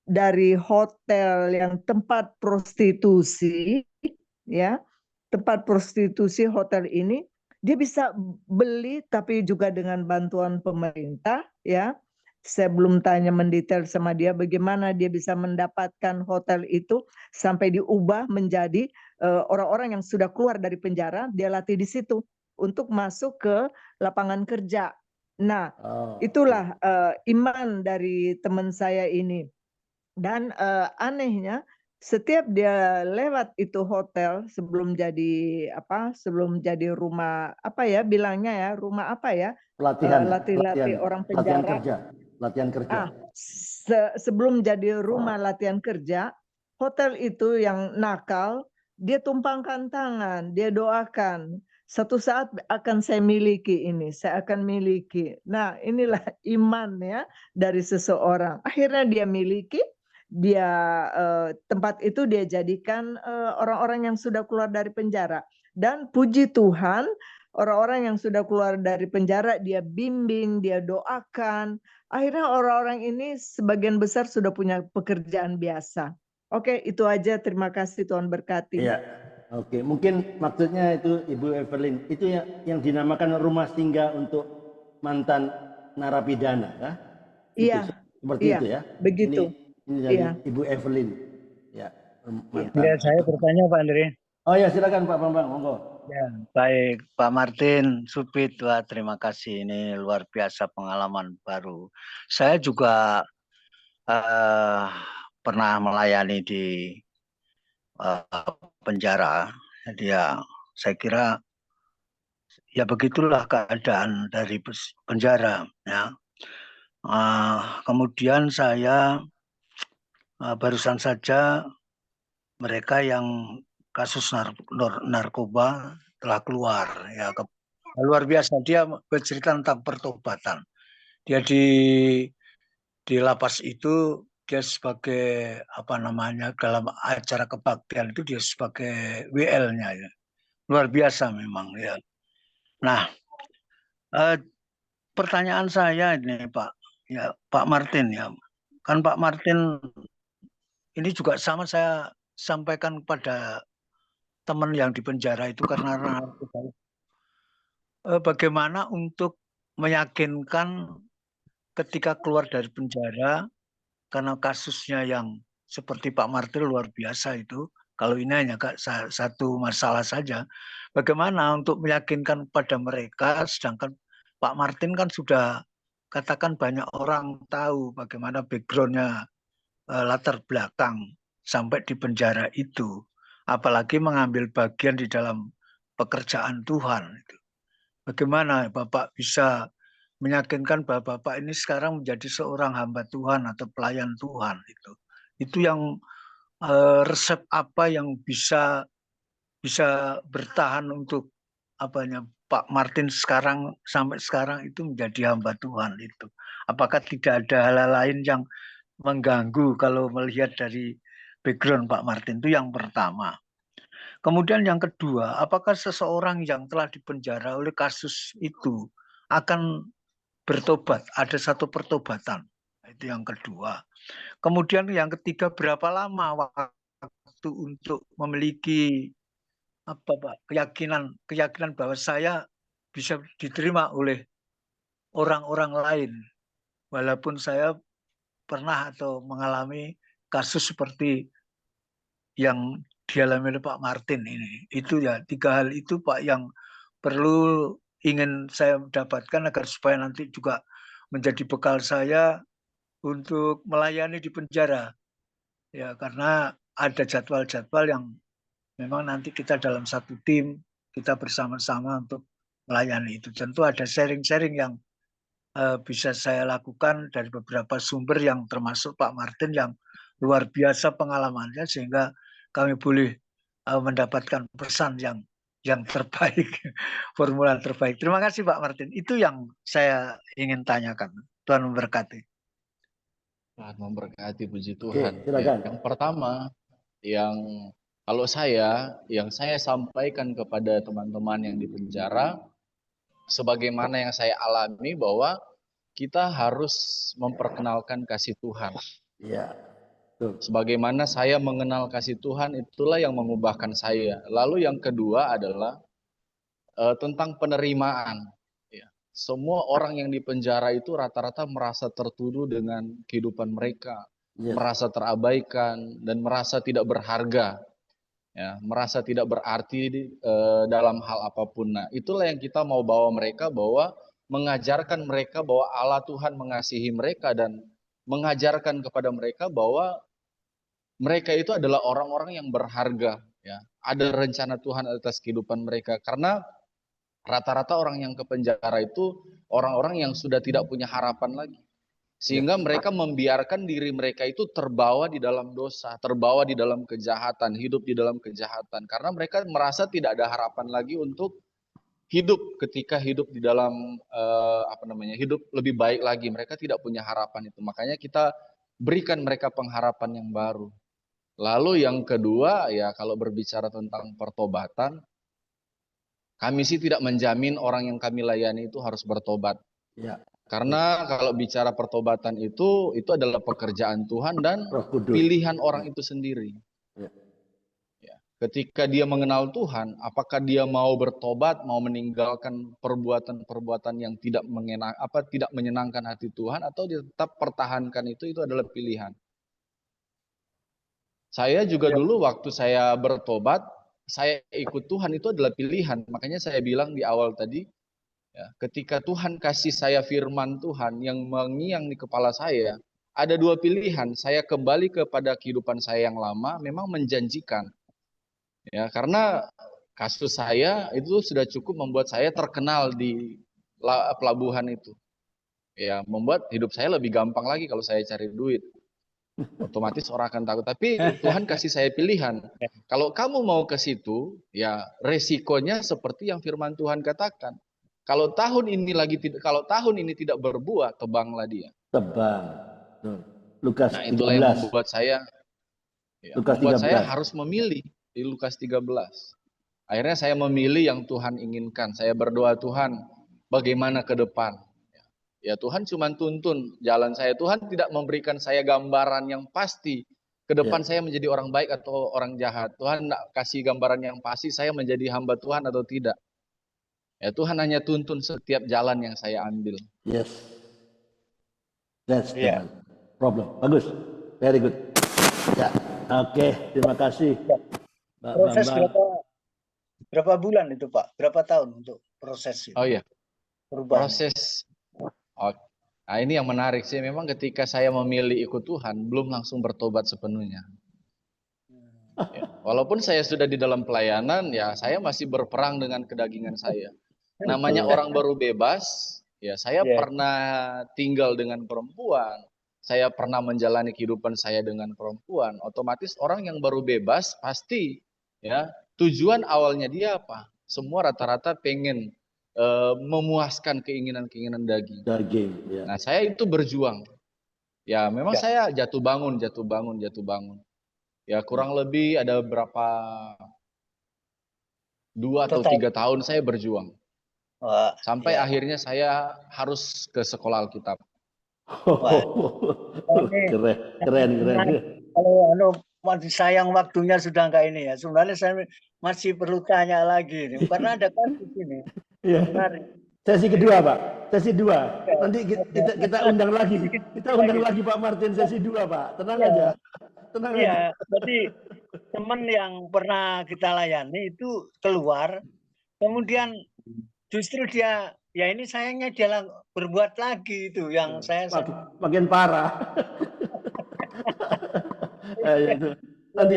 dari hotel yang tempat prostitusi ya, tempat prostitusi hotel ini dia bisa beli tapi juga dengan bantuan pemerintah ya. Saya belum tanya mendetail sama dia bagaimana dia bisa mendapatkan hotel itu sampai diubah menjadi orang-orang yang sudah keluar dari penjara, dia latih di situ untuk masuk ke lapangan kerja. Nah, itulah iman dari teman saya ini. Dan anehnya setiap dia lewat itu hotel sebelum jadi rumah apa ya bilangnya ya, rumah apa ya? Latih orang penjara. Latihan kerja. Sebelum jadi rumah latihan kerja, hotel itu yang nakal, dia tumpangkan tangan, dia doakan. Satu saat akan saya miliki ini, saya akan miliki. Nah, inilah iman ya dari seseorang. Akhirnya dia miliki, tempat itu dia jadikan orang-orang yang sudah keluar dari penjara. Dan puji Tuhan, orang-orang yang sudah keluar dari penjara dia bimbing, dia doakan. Akhirnya orang-orang ini sebagian besar sudah punya pekerjaan biasa. Oke, itu aja. Terima kasih, Tuhan berkati. Iya, oke. Mungkin maksudnya itu Ibu Evelyn, itu yang dinamakan rumah singgah untuk mantan narapidana, kah? Iya. Seperti itu ya? Begitu. Ini dari Iya. Ibu Evelyn. Ya, mantan. Ya, saya bertanya Pak Andre. Oh ya, silakan Pak Bambang, monggo. Ya, baik Pak Martin Supit, wah, terima kasih, ini luar biasa pengalaman baru. Saya juga pernah melayani di penjara, jadi ya saya kira ya begitulah keadaan dari penjara. Ya. Kemudian saya barusan saja mereka yang kasus narkoba telah keluar, ya luar biasa, dia bercerita tentang pertobatan. Dia di lapas itu dia sebagai apa namanya, dalam acara kebaktian itu dia sebagai WL-nya, ya. Luar biasa memang, ya. Nah, pertanyaan saya ini Pak Martin, ya, kan Pak Martin ini juga sama saya sampaikan kepada teman yang di penjara itu karena narkoba. Bagaimana untuk meyakinkan ketika keluar dari penjara, karena kasusnya yang seperti Pak Martin luar biasa itu, kalau ini hanya satu masalah saja, bagaimana untuk meyakinkan pada mereka, sedangkan Pak Martin kan sudah katakan banyak orang tahu bagaimana backgroundnya, latar belakang sampai di penjara itu, apalagi mengambil bagian di dalam pekerjaan Tuhan. Bagaimana Bapak bisa meyakinkan bahwa Bapak ini sekarang menjadi seorang hamba Tuhan atau pelayan Tuhan itu. Itu yang resep apa yang bisa bertahan untuk Pak Martin sekarang sampai sekarang itu menjadi hamba Tuhan itu. Apakah tidak ada hal lain yang mengganggu kalau melihat dari background Pak Martin? Itu yang pertama. Kemudian yang kedua, apakah seseorang yang telah dipenjara oleh kasus itu akan bertobat? Ada satu pertobatan. Itu yang kedua. Kemudian yang ketiga, berapa lama waktu untuk memiliki keyakinan bahwa saya bisa diterima oleh orang-orang lain, walaupun saya pernah atau mengalami kasus seperti yang dialami oleh Pak Martin ini. Itu ya, tiga hal itu Pak yang perlu ingin saya dapatkan agar supaya nanti juga menjadi bekal saya untuk melayani di penjara. Ya, karena ada jadwal-jadwal yang memang nanti kita dalam satu tim, kita bersama-sama untuk melayani itu. Tentu ada sharing-sharing yang bisa saya lakukan dari beberapa sumber yang termasuk Pak Martin yang luar biasa pengalamannya, sehingga kami boleh mendapatkan pesan yang terbaik, formulan terbaik. Terima kasih Pak Martin. Itu yang saya ingin tanyakan. Tuhan memberkati. Tuhan memberkati, puji Tuhan. Silakan. Yang pertama, yang saya sampaikan kepada teman-teman yang di penjara, sebagaimana yang saya alami, bahwa kita harus memperkenalkan kasih Tuhan. Iya. Sebagaimana saya mengenal kasih Tuhan, itulah yang mengubahkan saya. Lalu yang kedua adalah tentang penerimaan. Ya. Semua orang yang di penjara itu rata-rata merasa tertuduh dengan kehidupan mereka, merasa terabaikan dan merasa tidak berharga, ya, merasa tidak berarti dalam hal apapun. Nah, itulah yang kita mau bawa mereka, bahwa mengajarkan mereka bahwa Allah Tuhan mengasihi mereka dan mengajarkan kepada mereka bahwa mereka itu adalah orang-orang yang berharga, ya. Ada rencana Tuhan atas kehidupan mereka, karena rata-rata orang yang ke penjara itu orang-orang yang sudah tidak punya harapan lagi. Sehingga mereka membiarkan diri mereka itu terbawa di dalam dosa, terbawa di dalam kejahatan, hidup di dalam kejahatan. Karena mereka merasa tidak ada harapan lagi untuk hidup ketika hidup di dalam hidup lebih baik lagi. Mereka tidak punya harapan itu. Makanya kita berikan mereka pengharapan yang baru. Lalu yang kedua, ya, kalau berbicara tentang pertobatan, kami sih tidak menjamin orang yang kami layani itu harus bertobat. Ya. Karena kalau bicara pertobatan itu adalah pekerjaan Tuhan dan pilihan orang itu sendiri. Ya. Ketika dia mengenal Tuhan, apakah dia mau bertobat, mau meninggalkan perbuatan-perbuatan yang tidak menyenangkan hati Tuhan, atau dia tetap pertahankan itu adalah pilihan. Saya juga dulu waktu saya bertobat, saya ikut Tuhan itu adalah pilihan. Makanya saya bilang di awal tadi, ya, ketika Tuhan kasih saya firman Tuhan yang mengiang di kepala saya, ada dua pilihan. Saya kembali kepada kehidupan saya yang lama, memang menjanjikan. Ya, karena kasus saya itu sudah cukup membuat saya terkenal di pelabuhan itu. Ya, membuat hidup saya lebih gampang lagi kalau saya cari duit. Otomatis orang akan takut. Tapi Tuhan kasih saya pilihan. Kalau kamu mau ke situ, ya resikonya seperti yang firman Tuhan katakan. Kalau tahun ini tidak berbuah, tebanglah dia. Tebang. Lukas Nah, itulah yang 13. membuat saya Lukas membuat 13. saya harus memilih di Lukas 13. Akhirnya saya memilih yang Tuhan inginkan. Saya berdoa, Tuhan, bagaimana ke depan? Ya Tuhan cuma tuntun jalan saya. Tuhan tidak memberikan saya gambaran yang pasti. Ke depan saya menjadi orang baik atau orang jahat. Tuhan tidak kasih gambaran yang pasti saya menjadi hamba Tuhan atau tidak. Ya Tuhan hanya tuntun setiap jalan yang saya ambil. Yes. That's the problem. Bagus. Very good. Ya. Oke, terima kasih. Pak Proses Bambang. berapa bulan itu Pak? Berapa tahun untuk proses itu? Oh iya. Perubahan. Proses. Nah, ini yang menarik sih. Memang ketika saya memilih ikut Tuhan, belum langsung bertobat sepenuhnya. Ya, walaupun saya sudah di dalam pelayanan, ya saya masih berperang dengan kedagingan saya. Namanya orang baru bebas, ya saya pernah tinggal dengan perempuan, saya pernah menjalani kehidupan saya dengan perempuan. Otomatis orang yang baru bebas pasti, ya tujuan awalnya dia apa? Semua rata-rata pengen memuaskan keinginan-keinginan daging. Ya. Nah, saya itu berjuang. Ya, memang saya jatuh bangun. Ya, kurang lebih ada berapa 2 atau 3 tahun saya berjuang. Sampai akhirnya saya harus ke sekolah Alkitab. Keren. Kalau masih sayang waktunya sudah enggak ini ya. Sebenarnya saya masih perlu tanya lagi nih, karena ada kasus ini. Iya. Sesi kedua, Pak. Sesi 2. Nanti kita undang lagi. Kita undang lagi Pak Martin sesi 2, Pak. Tenang aja. Tenang aja. Jadi teman yang pernah kita layani itu keluar, kemudian justru dia, ya ini sayangnya dia berbuat lagi itu yang saya makin parah. Itu. Nanti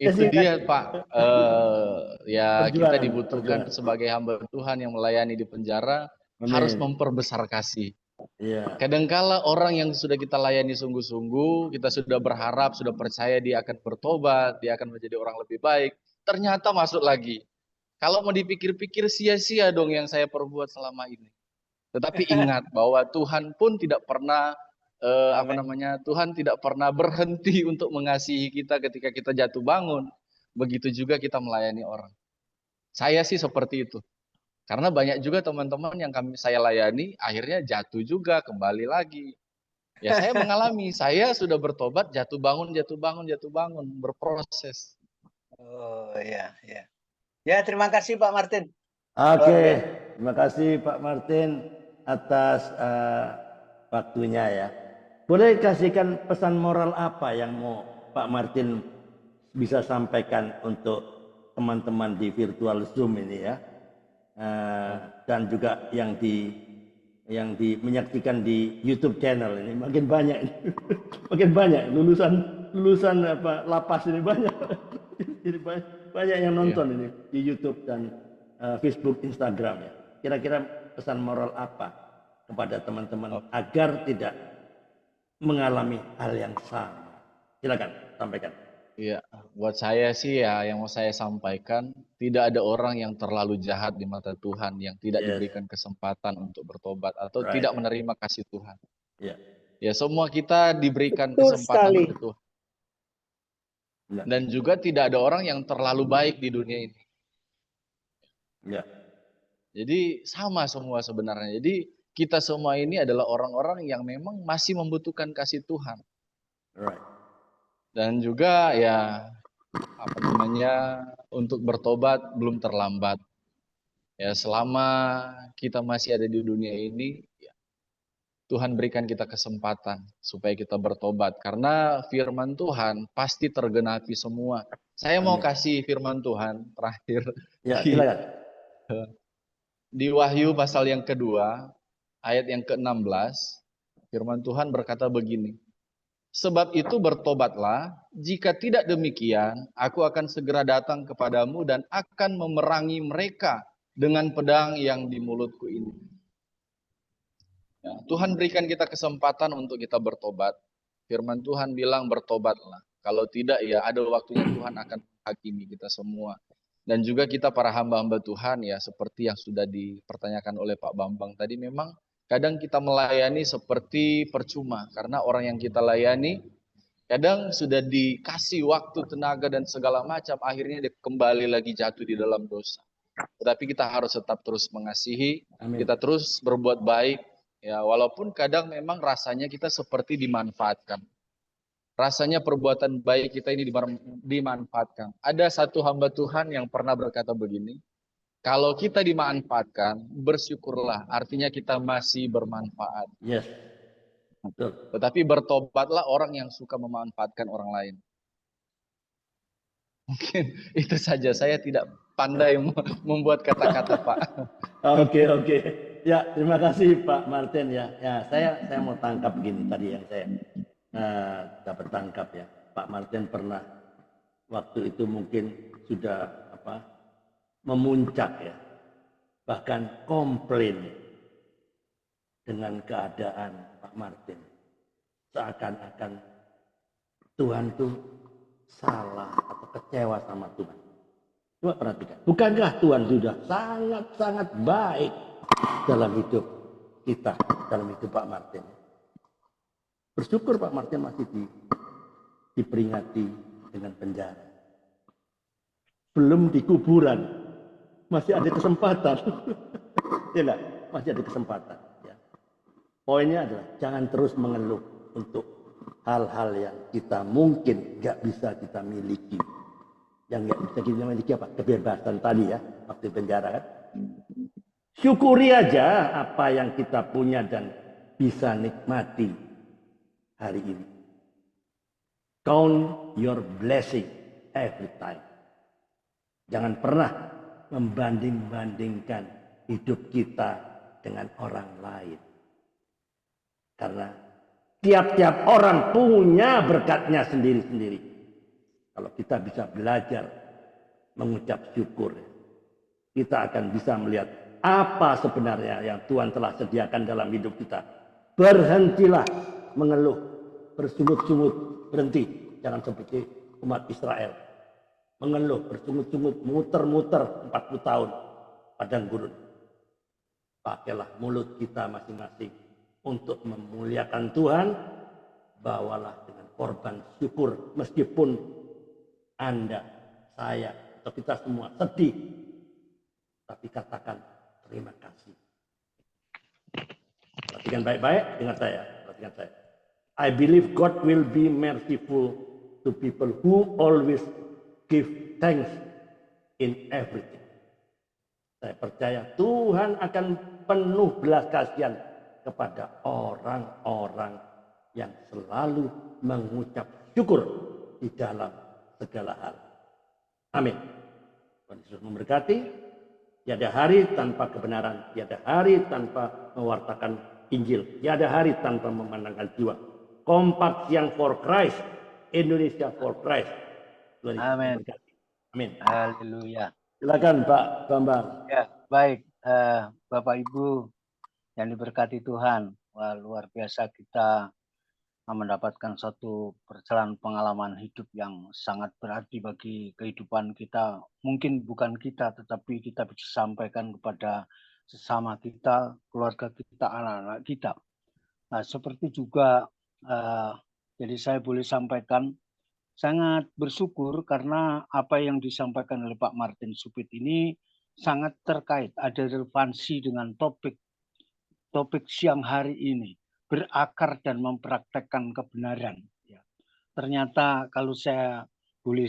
itu dia Pak. Ya kita dibutuhkan sebagai hamba Tuhan yang melayani di penjara. Harus memperbesar kasih. Kadangkala orang yang sudah kita layani sungguh-sungguh, kita sudah berharap, sudah percaya dia akan bertobat, dia akan menjadi orang lebih baik, ternyata masuk lagi. Kalau mau dipikir-pikir sia-sia dong yang saya perbuat selama ini. Tetapi ingat bahwa Tuhan pun tidak pernah Tuhan tidak pernah berhenti untuk mengasihi kita ketika kita jatuh bangun. Begitu juga kita melayani orang. Saya sih seperti itu. Karena banyak juga teman-teman yang saya layani akhirnya jatuh juga, kembali lagi. Ya saya mengalami, saya sudah bertobat, jatuh bangun, berproses. Oh iya. Ya terima kasih Pak Martin. Oke, terima kasih Pak Martin atas waktunya ya. Boleh kasihkan pesan moral apa yang mau Pak Martin bisa sampaikan untuk teman-teman di virtual Zoom ini ya, dan juga yang menyaksikan di YouTube channel ini makin banyak lulusan lapas ini banyak, jadi banyak yang nonton ini di YouTube dan Facebook, Instagram ya. Kira-kira pesan moral apa kepada teman-teman agar tidak mengalami hal yang sama? Silakan sampaikan. Iya, buat saya sih ya yang mau saya sampaikan, tidak ada orang yang terlalu jahat di mata Tuhan yang tidak diberikan kesempatan untuk bertobat atau tidak menerima kasih Tuhan. Ya semua kita diberikan kesempatan oleh Tuhan. Dan juga tidak ada orang yang terlalu baik di dunia ini. Jadi sama semua sebenarnya. Jadi kita semua ini adalah orang-orang yang memang masih membutuhkan kasih Tuhan. Dan juga ya untuk bertobat belum terlambat. Ya selama kita masih ada di dunia ini, ya, Tuhan berikan kita kesempatan supaya kita bertobat. Karena firman Tuhan pasti tergenapi semua. Saya mau kasih firman Tuhan terakhir. Ya, silakan. Di Wahyu pasal yang kedua, ayat yang ke-16, firman Tuhan berkata begini. Sebab itu bertobatlah, jika tidak demikian, aku akan segera datang kepadamu dan akan memerangi mereka dengan pedang yang di mulutku ini. Ya, Tuhan berikan kita kesempatan untuk kita bertobat. Firman Tuhan bilang bertobatlah. Kalau tidak ya ada waktunya Tuhan akan menghakimi kita semua. Dan juga kita para hamba-hamba Tuhan ya seperti yang sudah dipertanyakan oleh Pak Bambang tadi, memang kadang kita melayani seperti percuma. Karena orang yang kita layani kadang sudah dikasih waktu, tenaga dan segala macam, akhirnya dia kembali lagi jatuh di dalam dosa. Tetapi kita harus tetap terus mengasihi, kita terus berbuat baik. Ya, walaupun kadang memang rasanya kita seperti dimanfaatkan. Rasanya perbuatan baik kita ini dimanfaatkan. Ada satu hamba Tuhan yang pernah berkata begini, kalau kita dimanfaatkan, bersyukurlah, artinya kita masih bermanfaat. Yes. Betul. Tetapi bertobatlah orang yang suka memanfaatkan orang lain. Mungkin itu saja, saya tidak pandai membuat kata-kata, Pak. Oke. Ya, terima kasih Pak Martin ya. Ya, saya mau tangkap begini tadi yang saya dapat tangkap ya. Pak Martin pernah waktu itu mungkin sudah memuncak ya. Bahkan komplain dengan keadaan Pak Martin. Seakan-akan Tuhan tuh salah atau kecewa sama Tuhan. Coba perhatikan. Bukankah Tuhan sudah sangat-sangat baik dalam hidup kita, dalam hidup Pak Martin. Bersyukur Pak Martin masih diperingati dengan penjara. Belum di kuburan, masih ada kesempatan. Ya, masih ada kesempatan. Ya. Poinnya adalah jangan terus mengeluh untuk hal-hal yang kita mungkin nggak bisa kita miliki. Yang nggak bisa kita miliki apa? Kebebasan tadi ya, waktu penjara kan. Syukuri aja apa yang kita punya dan bisa nikmati hari ini. Count your blessing every time. Jangan pernah membanding-bandingkan hidup kita dengan orang lain. Karena tiap-tiap orang punya berkatnya sendiri-sendiri. Kalau kita bisa belajar mengucap syukur, kita akan bisa melihat apa sebenarnya yang Tuhan telah sediakan dalam hidup kita. Berhentilah mengeluh, bersungut-sungut, berhenti. Jangan seperti umat Israel. Mengeluh, bersungut-sungut, muter-muter 40 tahun padang gurun. Pakailah mulut kita masing-masing untuk memuliakan Tuhan. Bawalah dengan korban syukur meskipun Anda, saya, atau kita semua sedih. Tapi katakan terima kasih. Perhatikan baik-baik, dengar saya. Perhatikan saya. I believe God will be merciful to people who always give thanks in everything. Saya percaya Tuhan akan penuh belas kasihan kepada orang-orang yang selalu mengucap syukur di dalam segala hal. Amin. Tuhan Yesus memberkati. Tiada hari tanpa kebenaran, tiada hari tanpa mewartakan Injil, tiada hari tanpa memandangkan jiwa. Kompak Siang for Christ, Indonesia for Christ. Tuhan Yesus memberkati. Amin. Haleluya. Silakan Pak Bambang. Ya, baik. Bapak Ibu yang diberkati Tuhan. Wah, luar biasa kita mendapatkan suatu perjalanan pengalaman hidup yang sangat berarti bagi kehidupan kita. Mungkin bukan kita, tetapi kita bisa sampaikan kepada sesama kita, keluarga kita, anak-anak kita. Nah, seperti juga, jadi saya boleh sampaikan, sangat bersyukur karena apa yang disampaikan oleh Pak Martin Supit ini sangat terkait, ada relevansi dengan topik siang hari ini. Berakar dan mempraktekkan kebenaran. Ya. Ternyata kalau saya boleh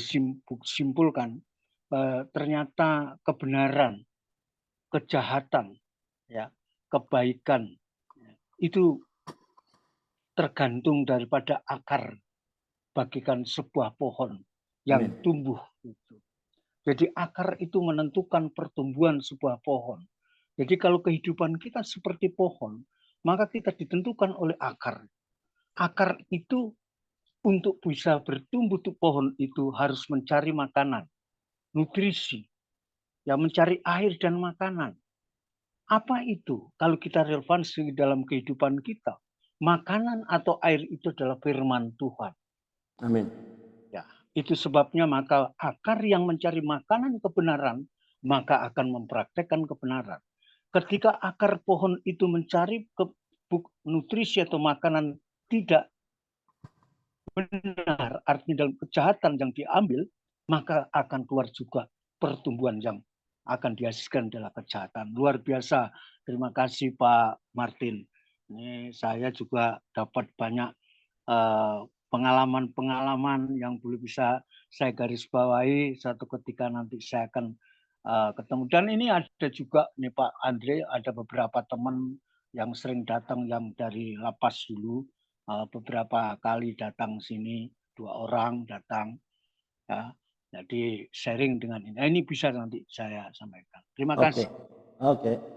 simpulkan, ternyata kebenaran, kejahatan, ya, kebaikan, itu tergantung daripada akar, bagikan sebuah pohon yang Amin. tumbuh. Jadi akar itu menentukan pertumbuhan sebuah pohon. Jadi kalau kehidupan kita seperti pohon, maka kita ditentukan oleh akar. Akar itu untuk bisa bertumbuh tuh pohon itu harus mencari makanan, nutrisi, ya mencari air dan makanan. Apa itu? Kalau kita relevansi dalam kehidupan kita, makanan atau air itu adalah firman Tuhan. Amin. Ya, itu sebabnya maka akar yang mencari makanan kebenaran, maka akan mempraktekkan kebenaran. Ketika akar pohon itu mencari nutrisi atau makanan tidak benar, artinya dalam kejahatan yang diambil, maka akan keluar juga pertumbuhan yang akan dihasilkan dalam kejahatan. Luar biasa. Terima kasih Pak Martin. Ini saya juga dapat banyak pengalaman-pengalaman yang belum bisa saya garis bawahi. Satu ketika nanti saya akan ketemu. Dan ini ada juga nih Pak Andre, ada beberapa teman yang sering datang yang dari lapas dulu. Beberapa kali datang sini, 2 orang datang. Ya. Jadi sharing dengan ini. Ini bisa nanti saya sampaikan. Terima kasih. Oke.